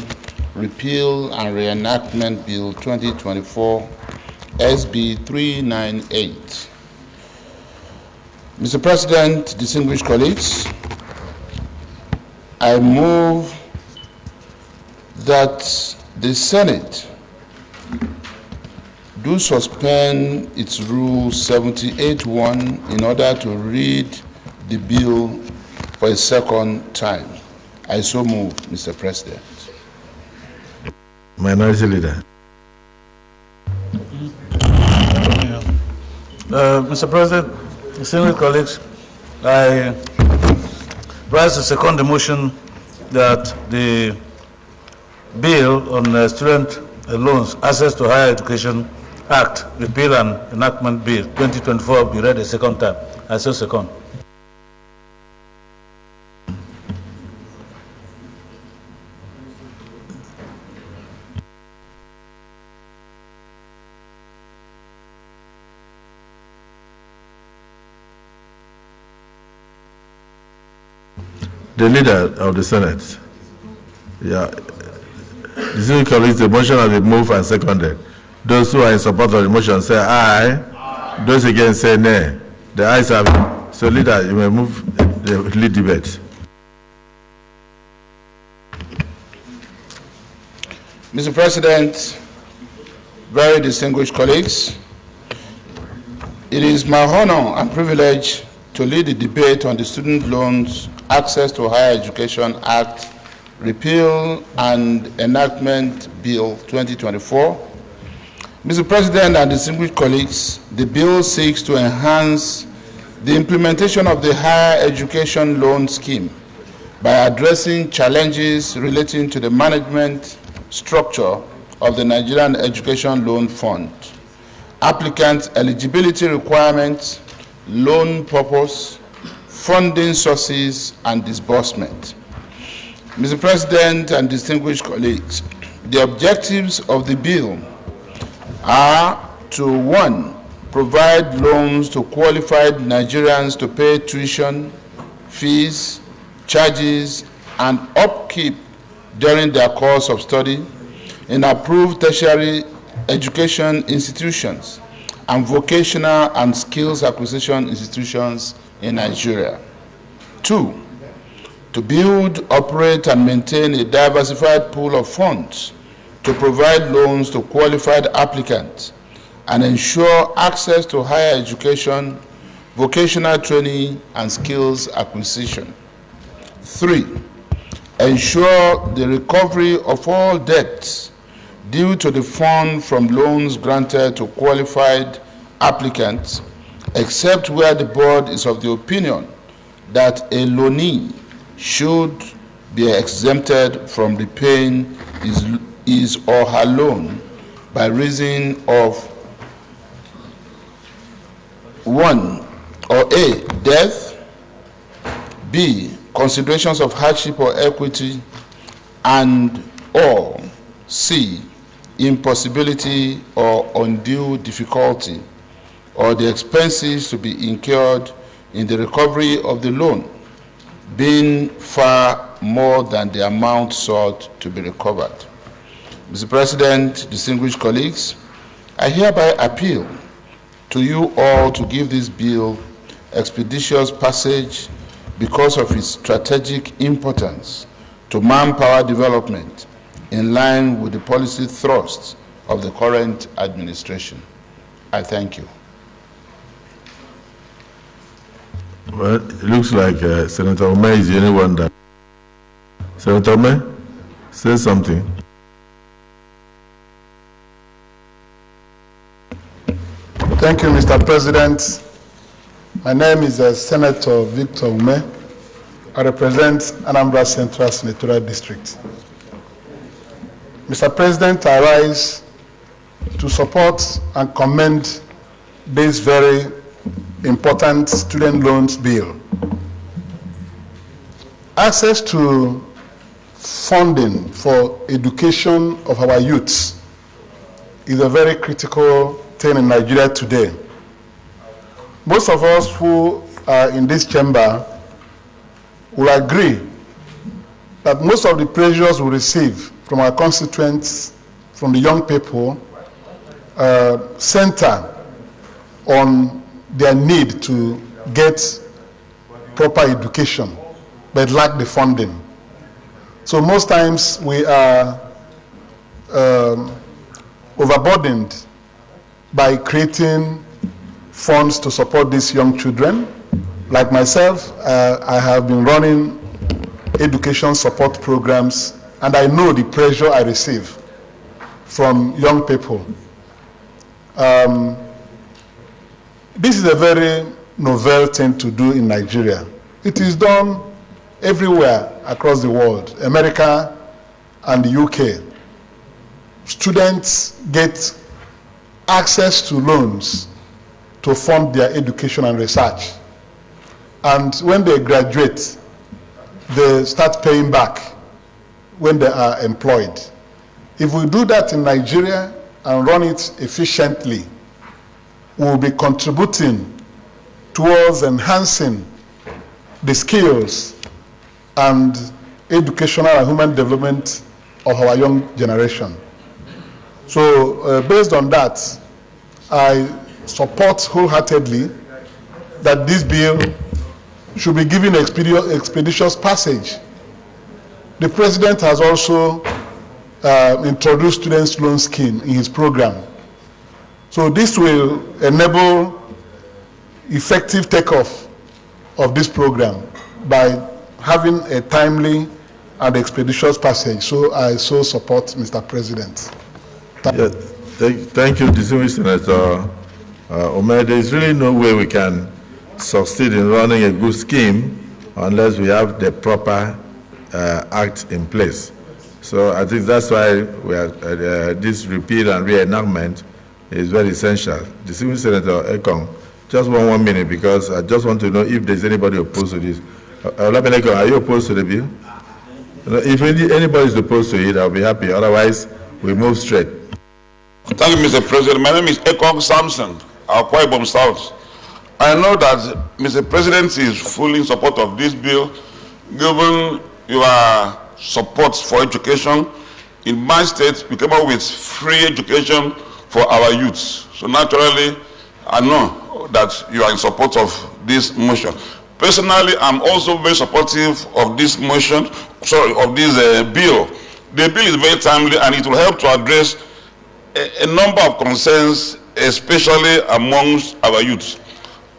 S7: Repeal and Reenactment Bill 2024, SB 398. Mr. President, distinguished colleagues, I move that the Senate do suspend its Rule 78.1 in order to read the bill for a second time. I so move, Mr. President.
S2: Minority Leader.
S11: Mr. President, distinguished colleagues, I rise to second the motion that the bill on student loans, access to higher education Act, Repeal and Enactment Bill 2024 be read a second time. I so second.
S2: The leader of the Senate. Yeah. Distinguished colleagues, the motion has been moved and seconded. Those who are in support of the motion say aye. Aye. Those against say nay. The ayes have it. So, leader, you may move the lead debate.
S7: Mr. President, very distinguished colleagues, it is my honor and privilege to lead the debate on the Student Loans Access to Higher Education Act, Repeal and Enactment Bill 2024. Mr. President and distinguished colleagues, the bill seeks to enhance the implementation of the higher education loan scheme by addressing challenges relating to the management structure of the Nigerian Education Loan Fund, applicant eligibility requirements, loan purpose, funding sources, and disbursement. Mr. President and distinguished colleagues, the objectives of the bill are to, 1, provide loans to qualified Nigerians to pay tuition, fees, charges, and upkeep during their course of study in approved tertiary education institutions and vocational and skills acquisition institutions in Nigeria. 2, to build, operate, and maintain a diversified pool of funds to provide loans to qualified applicants and ensure access to higher education, vocational training, and skills acquisition. 3, ensure the recovery of all debts due to the fund from loans granted to qualified applicants, except where the board is of the opinion that a loanee should be exempted from repaying his or her loan by reason of 1, or A, death, B, considerations of hardship or equity, and or C, impossibility or undue difficulty, or the expenses to be incurred in the recovery of the loan being far more than the amount sought to be recovered. Mr. President, distinguished colleagues, I hereby appeal to you all to give this bill expeditious passage because of its strategic importance to manpower development in line with the policy thrusts of the current administration. I thank you.
S2: Well, it looks like Senator Omeh is the only one that... Senator Omeh, say something.
S8: Thank you, Mr. President. My name is Senator Victor Umeh. I represent Anambra Central Senatorial District. Mr. President, I rise to support and commend this very important student loans bill. Access to funding for education of our youths is a very critical thing in Nigeria today. Most of us who are in this chamber
S10: will agree that most of the pressures we receive from our constituents, from the young people, center on their need to get proper education, but lack the funding. So most times we are overburdened by creating funds to support these young children. Like myself, I have been running education support programs, and I know the pressure I receive from young people. This is a very novel thing to do in Nigeria. It is done everywhere across the world, America and the UK. Students get access to loans to fund their education and research. And when they graduate, they start paying back when they are employed. If we do that in Nigeria and run it efficiently, we will be contributing towards enhancing the skills and educational and human development of our young generation. So based on that, I support wholeheartedly that this bill should be given expeditious passage. The President has also introduced students' loan scheme in his program. So this will enable effective takeoff of this program by having a timely and expeditious passage. So I so support Mr. President.
S2: Thank you, distinguished Senator Omer. There is really no way we can succeed in running a good scheme unless we have the proper act in place. So I think that's why we are, this repeal and reenactment is very essential. Distinguished Senator Ekong, just one minute, because I just want to know if there's anybody opposed to this. Ekong, are you opposed to the bill? If anybody is opposed to it, I'll be happy. Otherwise, we move straight.
S12: Thank you, Mr. President. My name is Ekong Samson, Akwa Ibom South. I know that Mr. President is fully in support of this bill, given your support for education. In my state, we came up with free education for our youths. So naturally, I know that you are in support of this motion. Personally, I'm also very supportive of this motion, of this bill. The bill is very timely and it will help to address a number of concerns, especially amongst our youth.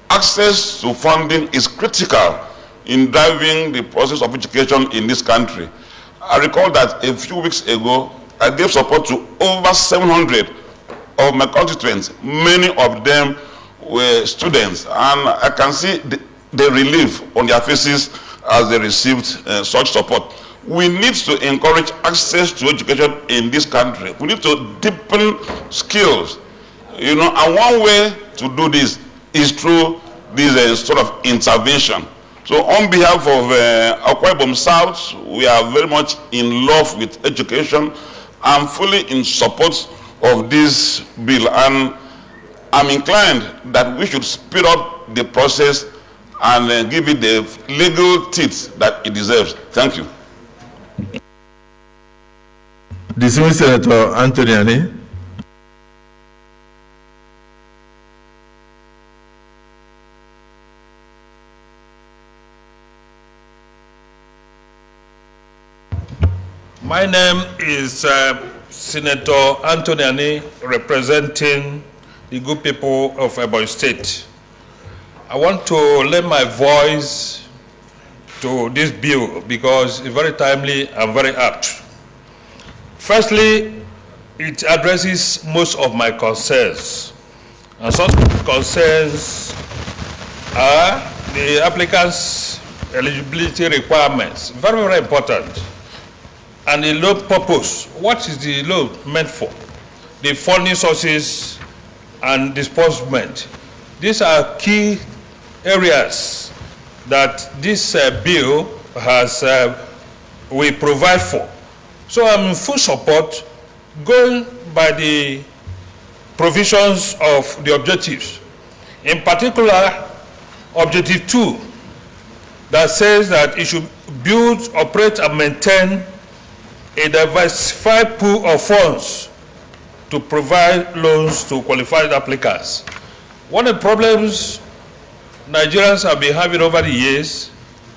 S12: Access to funding is critical in driving the process of education in this country. I recall that a few weeks ago, I gave support to over 700 of my constituents. Many of them were students, and I can see the relief on their faces as they received such support. We need to encourage access to education in this country. We need to deepen skills, and one way to do this is through this sort of intervention. So on behalf of Akwa Ibom South, we are very much in love with education. I'm fully in support of this bill, and I'm inclined that we should speed up the process and give it the legal teeth that it deserves. Thank you.
S2: Distinguished Senator Anthony Ani.
S1: My name is Senator Anthony Ani, representing the good people of Ebonyi State. I want to lend my voice to this bill because it's very timely and very apt. Firstly, it addresses most of my concerns. And such concerns are the applicant's eligibility requirements, very, very important. And the loan purpose, what is the loan meant for? The funding sources and disbursement. These are key areas that this bill has, we provide for. So I'm in full support, going by the provisions of the objectives. In particular, Objective 2, that says that it should build, operate, and maintain a diversified pool of funds to provide loans to qualified applicants. One of the problems Nigerians have been having over the years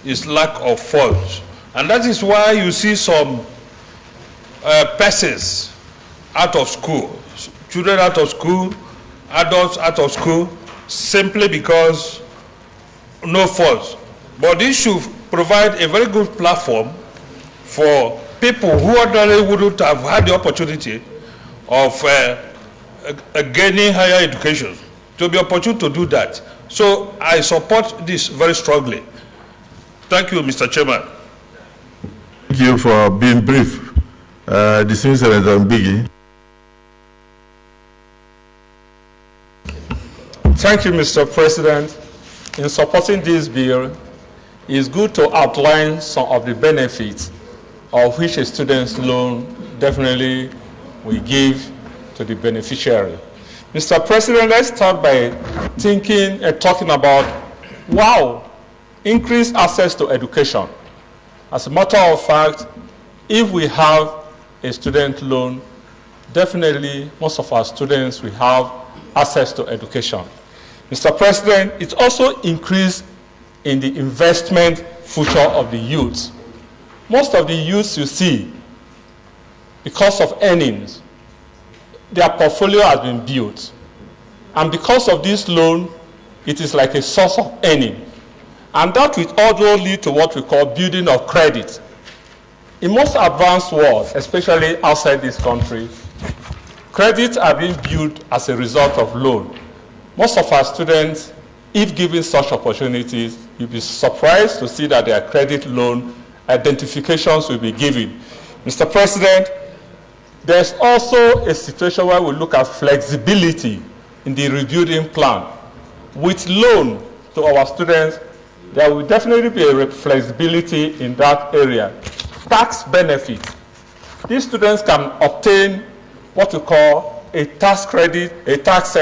S1: is lack of funds. And that is why you see some persons out of school, children out of school, adults out of school, simply because no funds. But this should provide a very good platform for people who ordinarily wouldn't have had the opportunity of gaining higher education to be opportune to do that. So I support this very strongly. Thank you, Mr. Chairman.
S2: Thank you for being brief. Dismissed Senator Mbigi.
S3: Thank you, Mr. President. In supporting this bill, it's good to outline some of the benefits of which a student's loan definitely will give to the beneficiary. Mr. President, let's start by thinking and talking about, wow, increased access to education. As a matter of fact, if we have a student loan, definitely most of our students will have access to education. Mr. President, it also increased in the investment future of the youth. Most of the youths you see, because of earnings, their portfolio has been built. And because of this loan, it is like a source of earning. And that will also lead to what we call building of credit. In most advanced world, especially outside this country, credits are being built as a result of loan. Most of our students, if given such opportunities, you'll be surprised to see that their credit loan identifications will be given. Mr. President, there's also a situation where we look at flexibility in the rebuilding plan. With loan to our students, there will definitely be a flexibility in that area. Tax benefit. These students can obtain what we call a tax credit, a tax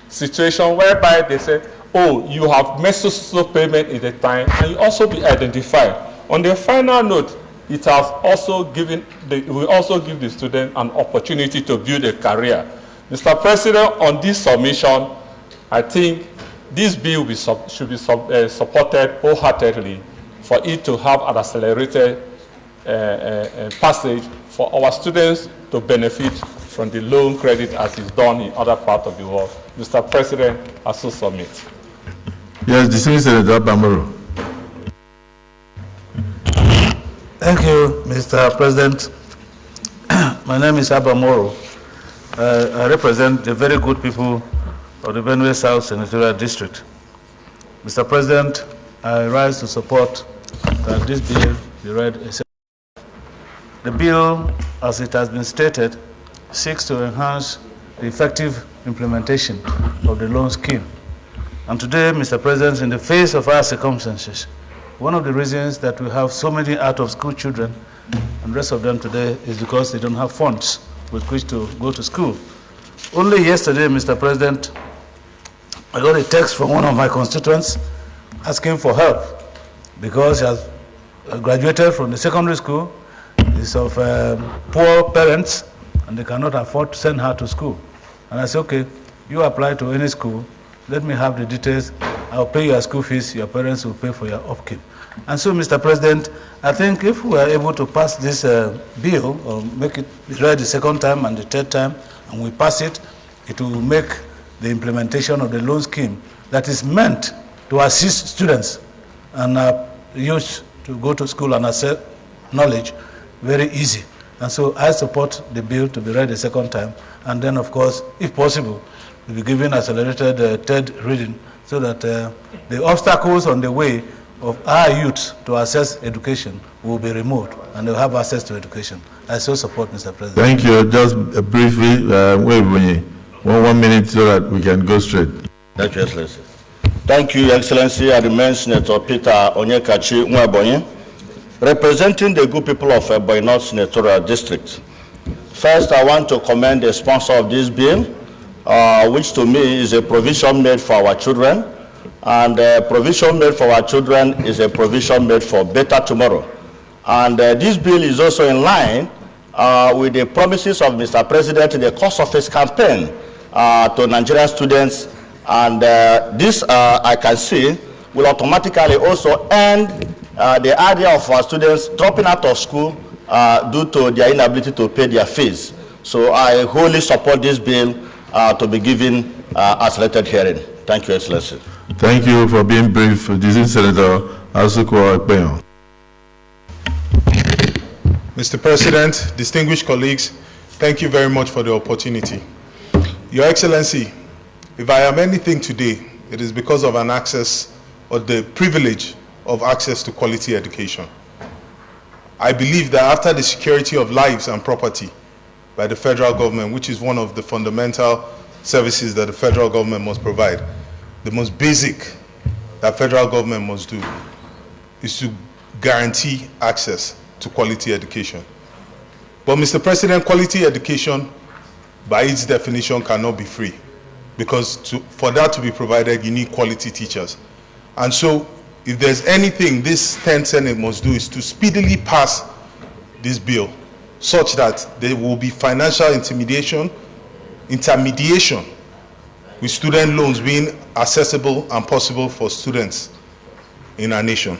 S3: situation whereby they say, oh, you have made so payment in the time, and you also be identified. On the final note, it has also given will also give the student an opportunity to build a career. Mr. President, on this submission, I think this bill should be supported wholeheartedly for it to have an accelerated passage for our students to benefit from the loan credit as is done in other parts of the world. Mr. President, I so submit.
S2: Yes, dismissed Senator Bamoro.
S11: Thank you, Mr. President. My name is Abamoro. I represent the very good people of the Benue South Senatorial District. Mr. President, I rise to support that this bill be read. The bill, as it has been stated, seeks to enhance the effective implementation of the loan scheme. And today, Mr. President, in the face of our circumstances, one of the reasons that we have so many out-of-school children and the rest of them today is because they don't have funds with which to go to school. Only yesterday, Mr. President, I got a text from one of my constituents asking for help because he has graduated from the secondary school, is of poor parents, and they cannot afford to send her to school. And I said, okay, you apply to any school, let me have the details, I'll pay your school fees, your parents will pay for your upkeep. And so, Mr. President, I think if we are able to pass this bill, or make it read the second time and the third time, and we pass it, it will make the implementation of the loan scheme that is meant to assist students and youth to go to school and access knowledge very easy. And so I support the bill to be read the second time, and then, of course, if possible, we'll be given accelerated third reading so that the obstacles on the way of our youth to access education will be removed and they'll have access to education. I so support, Mr. President.
S2: Thank you. Just briefly, one minute so that we can go straight.
S13: Thank you, Excellency. Thank you, Excellency. I remain Senator Peter Onyekachi Nwabonye, representing the good people of Ebonyi North Senatorial District. First, I want to commend the sponsor of this bill, which to me is a provision made for our children And provision made for our children is a provision made for better tomorrow. And this bill is also in line with the promises of Mr. President in the course of his campaign to Nigerian students. And this, I can see, will automatically also end the idea of our students dropping out of school due to their inability to pay their fees. So I wholly support this bill to be given accelerated hearing. Thank you, Excellency.
S2: Thank you for being brief, Distinguished Senator Asuku Ekpeyon.
S4: Mr. President, distinguished colleagues, thank you very much for the opportunity. Your Excellency, if I am anything today, it is because of an access or the privilege of access to quality education. I believe that after the security of lives and property by the federal government, which is one of the fundamental services that the federal government must provide, the most basic that federal government must do is to guarantee access to quality education. But Mr. President, quality education by its definition cannot be free, because for that to be provided, you need quality teachers. And so if there's anything this 10th Senate must do is to speedily pass this bill such that there will be financial intermediation with student loans being accessible and possible for students in our nation.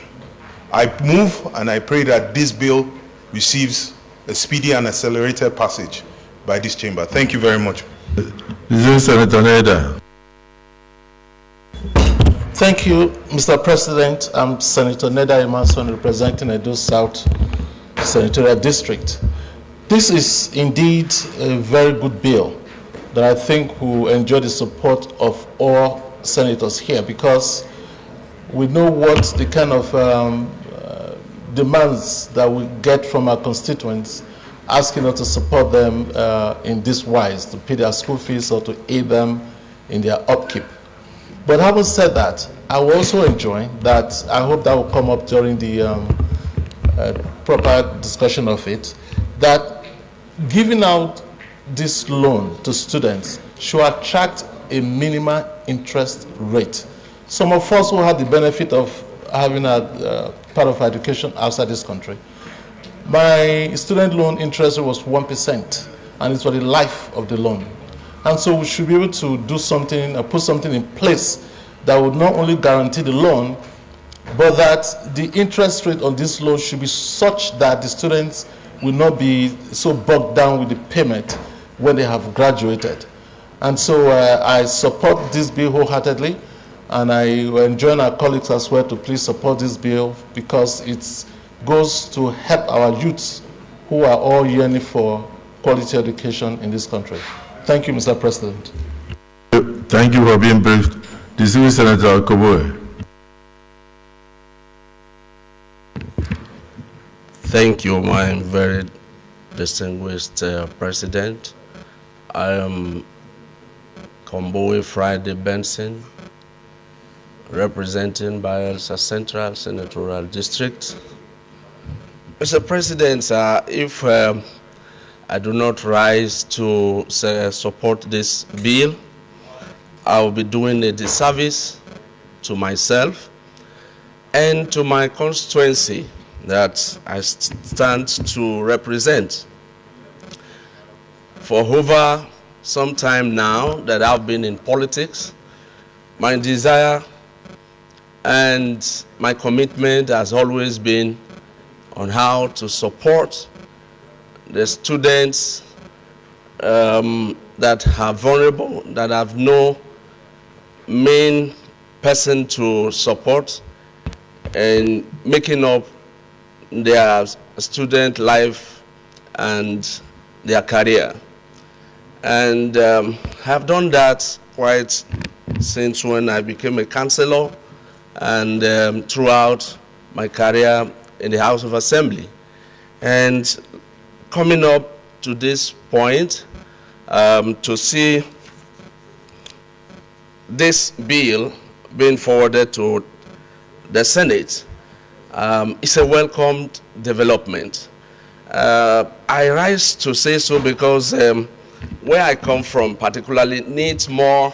S4: I move and I pray that this bill receives a speedy and accelerated passage by this chamber. Thank you very much.
S2: Senator Neda.
S8: Thank you, Mr. President. I'm Senator Neda Emerson, representing Edo South Senatorial District. This is indeed a very good bill that I think will enjoy the support of all senators here, because we know what the kind of demands that we get from our constituents, asking us to support them in this wise, to pay their school fees or to aid them in their upkeep. But having said that, I will also enjoy that. I hope that will come up during the proper discussion of it, that giving out this loan to students should attract a minimum interest rate. Some of us who had the benefit of having a part of education outside this country, my student loan interest rate was 1%, and it's for the life of the loan. And so we should be able to do something, put something in place that would not only guarantee the loan, but that the interest rate on this loan should be such that the students will not be so bogged down with the payment when they have graduated. And so I support this bill wholeheartedly, and I enjoin our colleagues as well to please support this bill, because it goes to help our youths who are all yearning for quality education in this country. Thank you, Mr. President.
S2: Thank you for being briefed. Distinguished Senator Koboe.
S14: Thank you, my very distinguished President. I am Kombowe Friday Benson, representing Bayelsa Central Senatorial District. Mr. President, if I do not rise to support this bill, I will be doing a disservice to myself and to my constituency that I stand to represent. For over some time now that I've been in politics, my desire and my commitment has always been on how to support the students that are vulnerable, that have no main person to support, and making up their student life and their career. And have done that quite since when I became a councillor and throughout my career in the House of Assembly. And coming up to this point, to see this bill being forwarded to the Senate is a welcomed development. I rise to say so because where I come from particularly needs more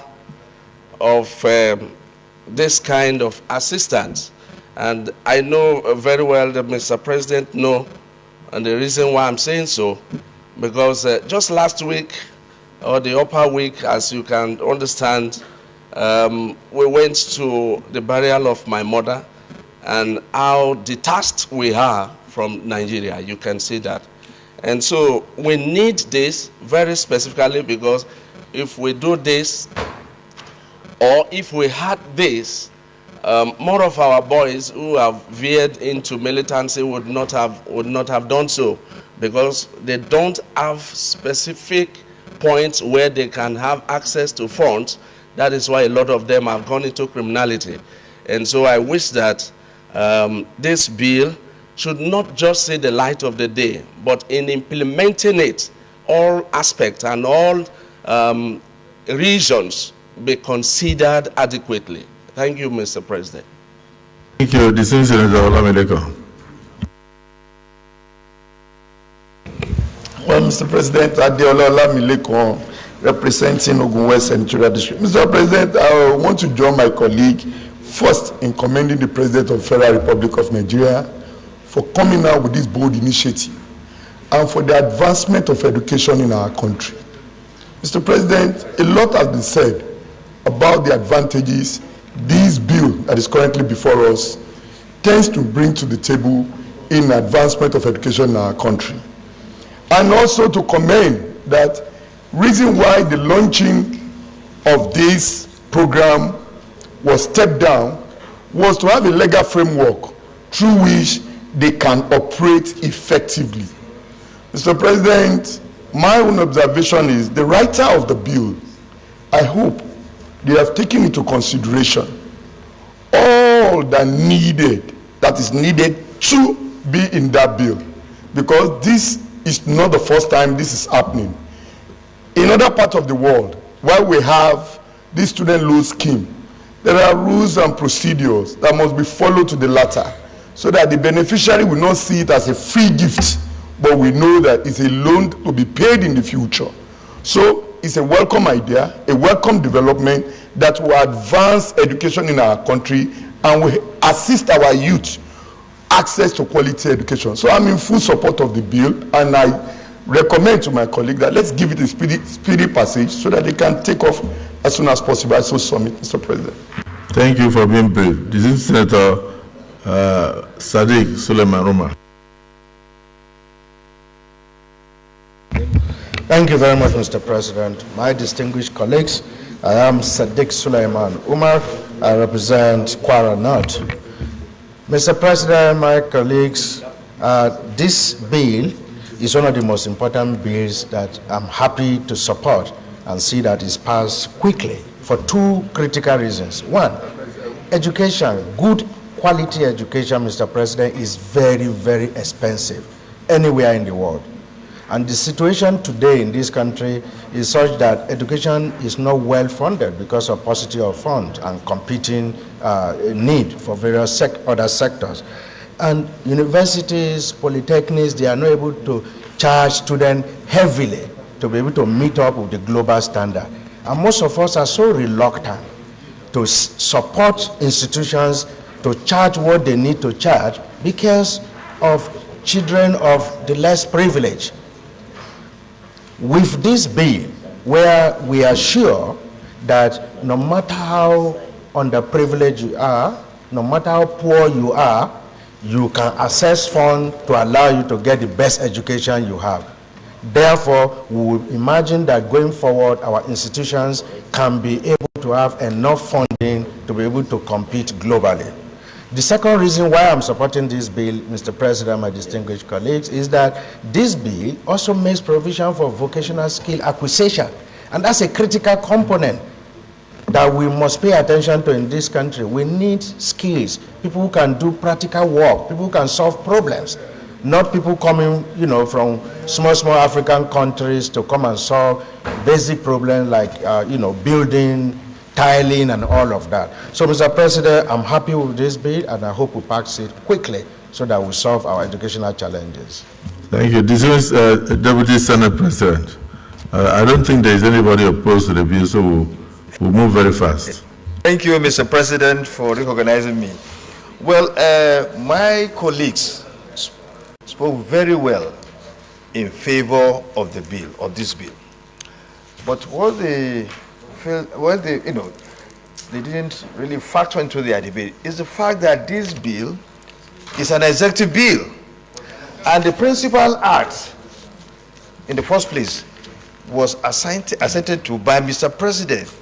S14: of this kind of assistance. And I know very well that Mr. President knows, and the reason why I'm saying so, because just last week, or the upper week, as you can understand, we went to the burial of my mother, and how detached we are from Nigeria. You can see that. And so we need this very specifically, because if we do this, or if we had this, more of our boys who have veered into militancy would not have done so, because they don't have specific points where they can have access to funds. That is why a lot of them have gone into criminality. And so I wish that this bill should not just see the light of the day, but in implementing it, all aspects and all regions be considered adequately. Thank you, Mr. President.
S2: Thank you. Distinguished Senator Ala-Igbo.
S15: Well, Mr. President, Adeola Olamilekon, representing Ogun West Senatorial District. Mr. President, I want to join my colleague first in commending the President of the Federal Republic of Nigeria for coming out with this bold initiative and for the advancement of education in our country. Mr. President, a lot has been said about the advantages this bill that is currently before us tends to bring to the table in advancement of education in our country. And also to commend that reason why the launching of this program was stepped down was to have a legal framework through which they can operate effectively. Mr. President, my own observation is the writer of the bill, I hope they have taken into consideration all that is needed to be in that bill, because this is not the first time this is happening. In other parts of the world, while we have this student loan scheme, there are rules and procedures that must be followed to the latter, so that the beneficiary will not see it as a free gift, but we know that it's a loan to be paid in the future. So it's a welcome idea, a welcome development that will advance education in our country and will assist our youth access to quality education. So I'm in full support of the bill, and I recommend to my colleague that let's give it a speedy passage so that they can take off as soon as possible. I so submit, Mr. President.
S2: Thank you for being brief. This is Senator Sadiq Suleiman Umar.
S3: Thank you very much, Mr. President. My distinguished colleagues, I am Sadiq Suleiman Umar. I represent Kwara North. Mr. President, my colleagues, this bill is one of the most important bills that I'm happy to support and see that it's passed quickly for two critical reasons. One, education, good quality education, Mr. President, is very, very expensive anywhere in the world. And the situation today in this country is such that education is not well funded because of paucity of funds and competing need for various other sectors. And universities, polytechnics, they are not able to charge students heavily to be able to meet up with the global standard. And most of us are so reluctant to support institutions to charge what they need to charge because of children of the less privileged. With this bill, where we are sure that no matter how underprivileged you are, no matter how poor you are, you can access funds to allow you to get the best education you have. Therefore, we will imagine that going forward, our institutions can be able to have enough funding to be able to compete globally. The second reason why I'm supporting this bill, Mr. President, my distinguished colleagues, is that this bill also makes provision for vocational skill acquisition. And that's a critical component that we must pay attention to in this country. We need skills, people who can do practical work, people who can solve problems, not people coming, from small African countries to come and solve basic problems like, building, tiling, and all of that. So, Mr. President, I'm happy with this bill, and I hope we pass it quickly so that we solve our educational challenges.
S2: Thank you. This is Deputy Senate President. I don't think there is anybody opposed to the bill, so we'll move very fast.
S9: Thank you, Mr. President, for recognizing me. Well, my colleagues spoke very well in favor of the bill, of this bill. But what they felt, they didn't really factor into their debate is the fact that this bill is an executive bill. And the principal act, in the first place, was assented to by Mr. President.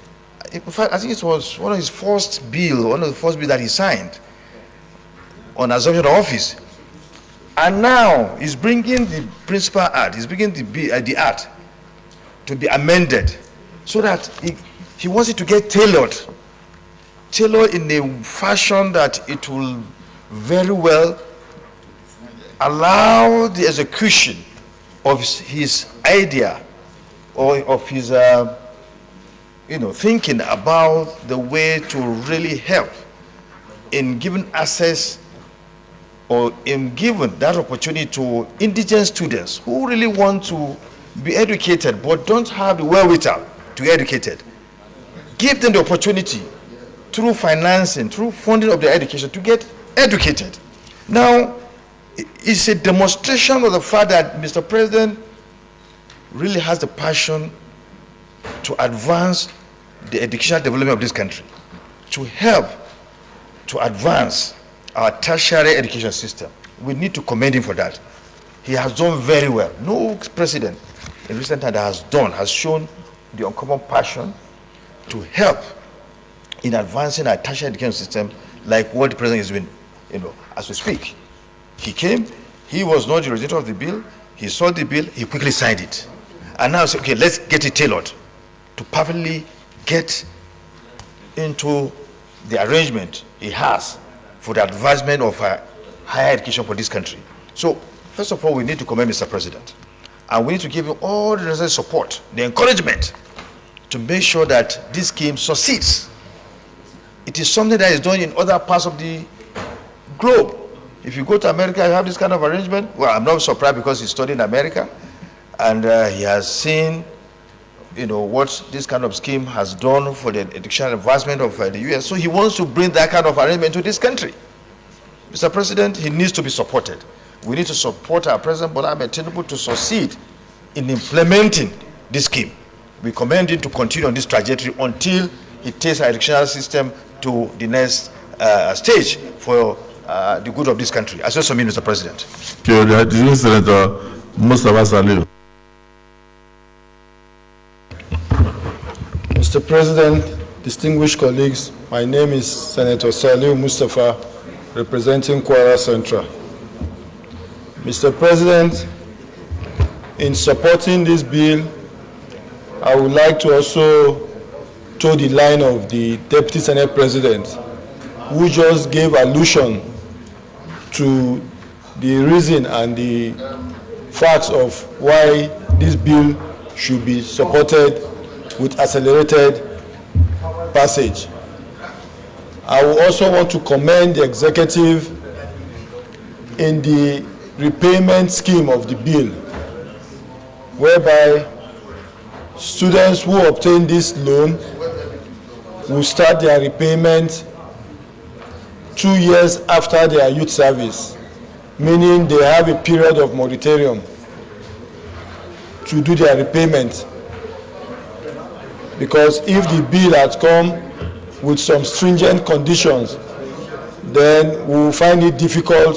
S9: In fact, I think it was one of his first bill, one of the first bills that he signed on assumption of office. And now he's bringing the principal act, he's bringing the act to be amended so that he wants it to get tailored in a fashion that it will very well allow the execution of his idea or of his thinking about the way to really help in giving access or in giving that opportunity to indigent students who really want to be educated but don't have the wherewithal to be educated. Give them the opportunity through financing, through funding of their education to get educated. Now, it's a demonstration of the fact that Mr. President really has the passion to advance the educational development of this country, to help to advance our tertiary education system. We need to commend him for that. He has done very well. No president in recent times has shown the uncommon passion to help in advancing our tertiary education system like what the president is doing, as we speak. He came, he was not the originator of the bill, he saw the bill, he quickly signed it. And now said, okay, let's get it tailored to perfectly get into the arrangement he has for the advancement of higher education for this country. So, first of all, we need to commend Mr. President. And we need to give him all the necessary support, the encouragement, to make sure that this scheme succeeds. It is something that is done in other parts of the globe. If you go to America, you have this kind of arrangement. Well, I'm not surprised because he studied in America, and he has seen, what this kind of scheme has done for the educational advancement of the U.S. So he wants to bring that kind of arrangement to this country. Mr. President, he needs to be supported. We need to support our President Bola Ahmed Tinubu to succeed in implementing this scheme. We commend him to continue on this trajectory until he takes our educational system to the next stage for the good of this country. As well as me, Mr. President.
S2: Senator Mustafa Saliu.
S16: Mr. President, distinguished colleagues, my name is Senator Saliu Mustafa, representing Kwara Central. Mr. President, in supporting this bill, I would like to also toe the line of the Deputy Senate President, who just gave allusion to the reason and the facts of why this bill should be supported with accelerated passage. I will also want to commend the executive in the repayment scheme of the bill, whereby students who obtain this loan will start their repayment 2 years after their youth service, meaning they have a period of moratorium to do their repayment. Because if the bill had come with some stringent conditions, then we will find it difficult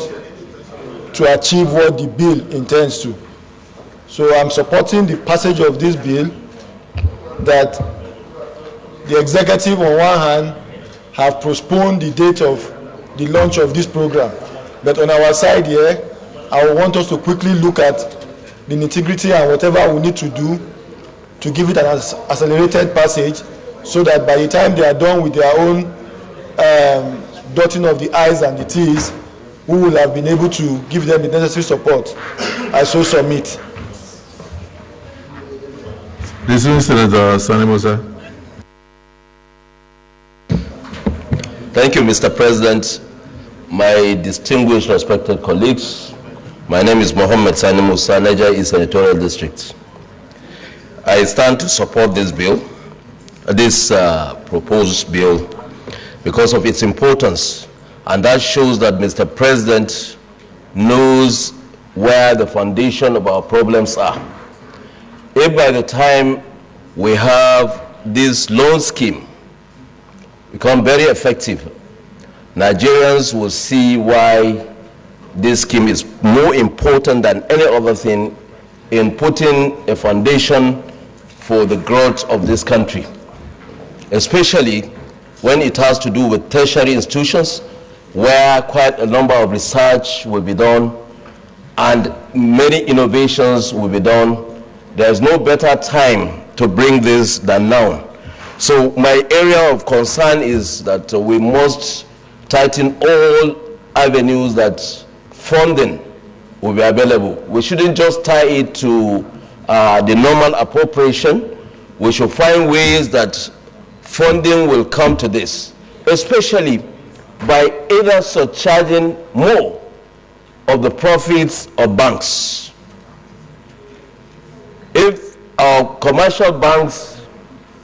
S16: to achieve what the bill intends to. So I'm supporting the passage of this bill, that the executive on one hand have postponed the date of the launch of this program. But on our side here, I want us to quickly look at the nitty-gritty and whatever we need to do to give it an accelerated passage, so that by the time they are done with their own dotting of the I's and the T's, we will have been able to give them the necessary support. I so submit.
S2: This is Senator Sani.
S17: Thank you, Mr. President. My distinguished, respected colleagues, my name is Mohammed Sani Musa, Niger East Senatorial District. I stand to support this bill, this proposed bill because of its importance. And that shows that Mr. President knows where the foundation of our problems are. If by the time we have this loan scheme become very effective, Nigerians will see why this scheme is more important than any other thing in putting a foundation for the growth of this country, especially when it has to do with tertiary institutions, where quite a number of research will be done and many innovations will be done. There's no better time to bring this than now. So my area of concern is that we must tighten all avenues that funding will be available. We shouldn't just tie it to the normal appropriation. We should find ways that funding will come to this, especially by either surcharging more of the profits of banks. If our commercial banks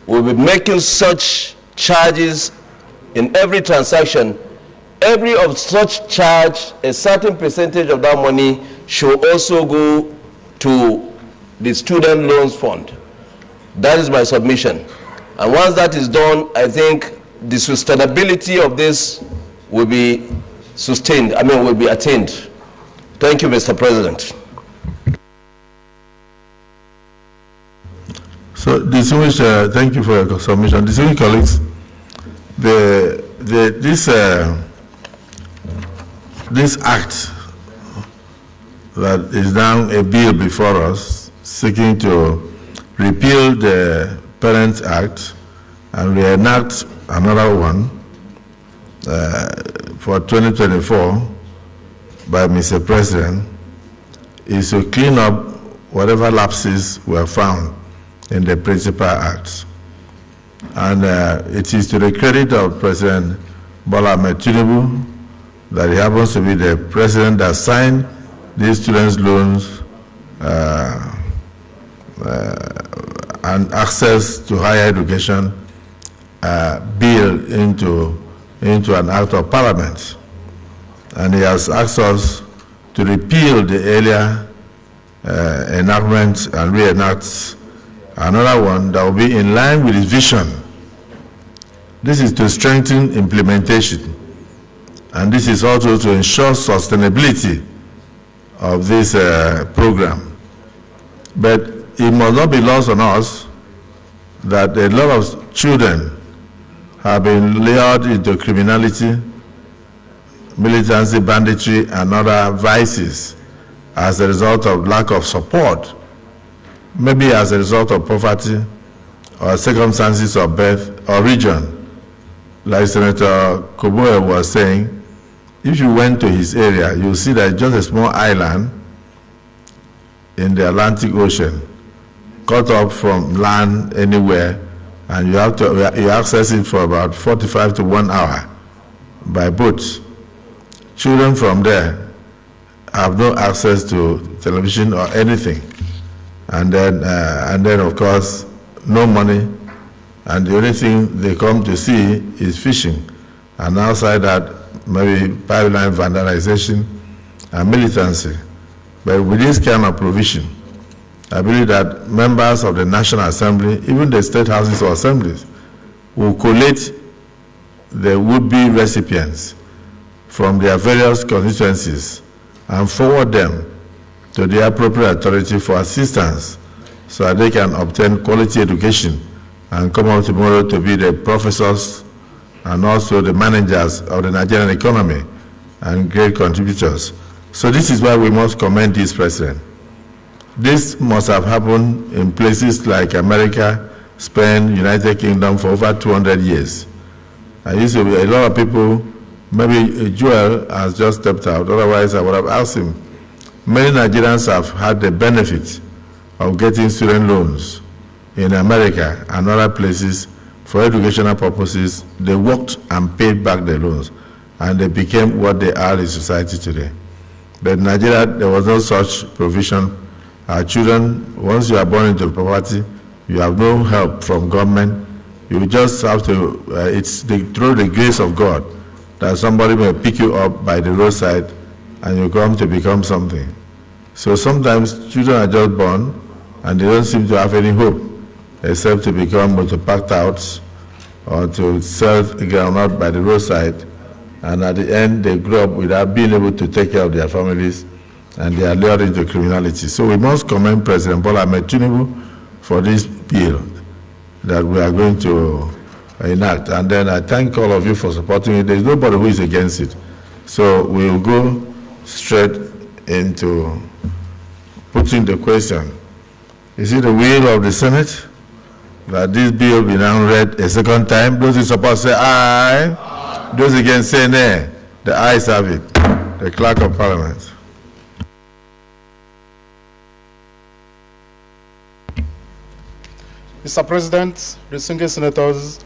S17: will be making such charges in every transaction, every of such charge, a certain percentage of that money should also go to the student loans fund. That is my submission. And once that is done, I think the sustainability of this will be sustained, will be attained. Thank you, Mr. President.
S2: So, distinguished, thank you for your submission. Distinguished colleagues, this act that is now a bill before us seeking to repeal the Parents Act and reenact another one for 2024 by Mr. President is to clean up whatever lapses were found in the principal acts. And it is to the credit of President Bola Ahmed Tinubu that he happens to be the president that signed these students' loans and access to higher education bill into an act of parliament. And he has asked us to repeal the earlier enactment and reenact another one that will be in line with his vision. This is to strengthen implementation, and this is also to ensure sustainability of this program. But it must not be lost on us that a lot of children have been lured into criminality, militancy, banditry, and other vices as a result of lack of support, maybe as a result of poverty or circumstances of birth or region. Like Senator Koboe was saying, if you went to his area, you'll see that it's just a small island in the Atlantic Ocean, cut off from land anywhere, and you access it for about 45 to 1 hour by boat. Children from there have no access to television or anything, and then of course no money, and the only thing they come to see is fishing, and outside that maybe pipeline vandalization and militancy. But with this kind of provision, I believe that members of the National Assembly, even the state houses or assemblies, will collate the would-be recipients from their various constituencies and forward them to the appropriate authority for assistance so that they can obtain quality education and come out tomorrow to be the professors and also the managers of the Nigerian economy and great contributors. So this is why we must commend this president. This must have happened in places like America, Spain, United Kingdom for over 200 years. I used to be, a lot of people, maybe Joel has just stepped out, otherwise I would have asked him. Many Nigerians have had the benefit of getting student loans in America and other places for educational purposes. They worked and paid back the loans, and they became what they are in society today. But in Nigeria, there was no such provision. Our children, once you are born into poverty, you have no help from government. You just have to, through the grace of God that somebody may pick you up by the roadside and you come to become something. So sometimes children are just born and they don't seem to have any hope except to become motor-packed outs or to sell groundnut by the roadside, and at the end they grow up without being able to take care of their families and they are lured into criminality. So we must commend President Bola Ahmed Tinubu for this bill that we are going to enact. And then I thank all of you for supporting it. There is nobody who is against it. So we will go straight into putting the question. Is it the will of the Senate that this bill be now read a second time? Those who support say aye. Those against say nay. The ayes have it. The Clerk of Parliament.
S8: Mr. President, distinguished senators,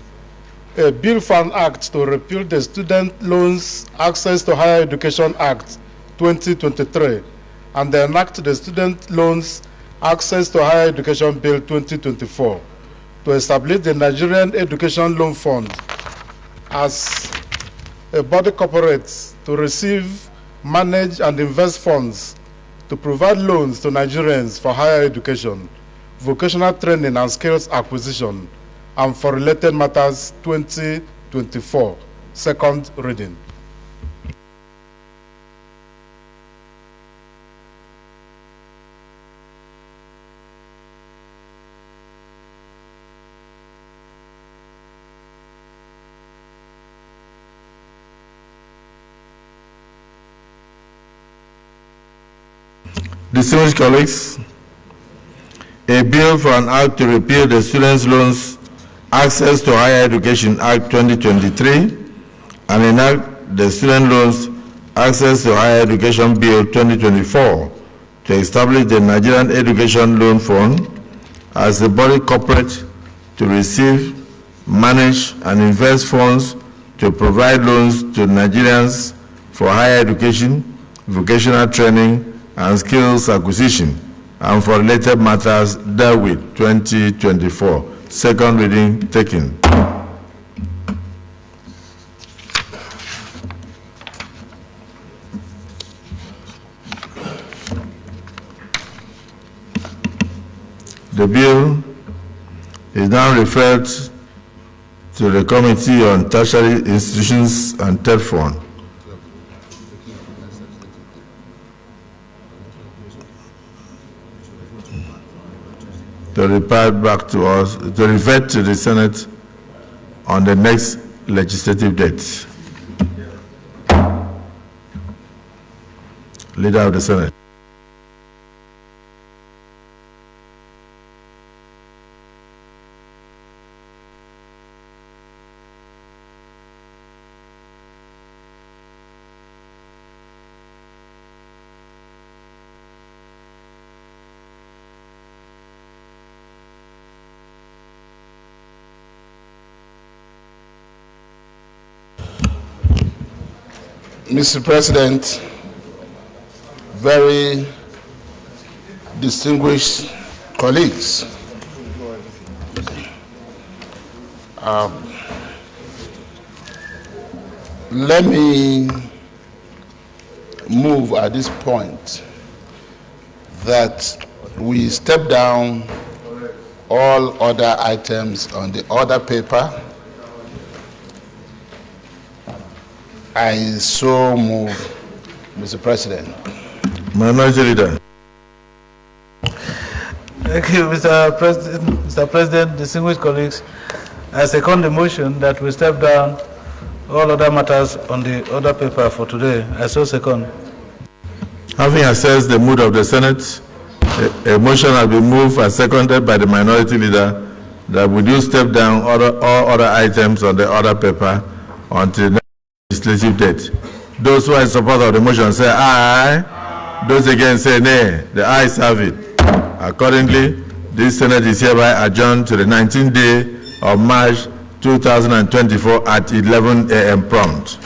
S8: a bill for an act to repeal the Student Loans Access to Higher Education Act 2023 and enact the Student Loans Access to Higher Education Bill 2024 to establish the Nigerian Education Loan Fund as a body corporate to receive, manage, and invest funds to provide loans to Nigerians for higher education, vocational training and skills acquisition, and for related matters 2024, second reading.
S2: Distinguished colleagues, a bill for an act to repeal the Students' Loans Access to Higher Education Act 2023 and enact the Student Loans Access to Higher Education Bill 2024 to establish the Nigerian Education Loan Fund as a body corporate to receive, manage, and invest funds to provide loans to Nigerians for higher education, vocational training, and skills acquisition, and for related matters therewith 2024. Second reading taken. The bill is now referred to the Committee on Tertiary Institutions and TED Fund. To report back to us, to revert to the Senate on the next legislative date. Leader of the Senate.
S7: Mr. President, very distinguished colleagues, let me move at this point that we step down all other items on the order paper. I so move, Mr. President.
S2: Minority Leader.
S11: Thank you, Mr. President. Mr. President, distinguished colleagues, I second the motion that we step down all other matters on the order paper for today. I so second.
S2: Having assessed the mood of the Senate, a motion has been moved and seconded by the Minority Leader that we do step down all other items on the order paper until the next legislative date. Those who are in support of the motion say aye. Those against say nay. The ayes have it. Accordingly, this Senate is hereby adjourned to the 19th day of March 2024 at 11 a.m. prompt.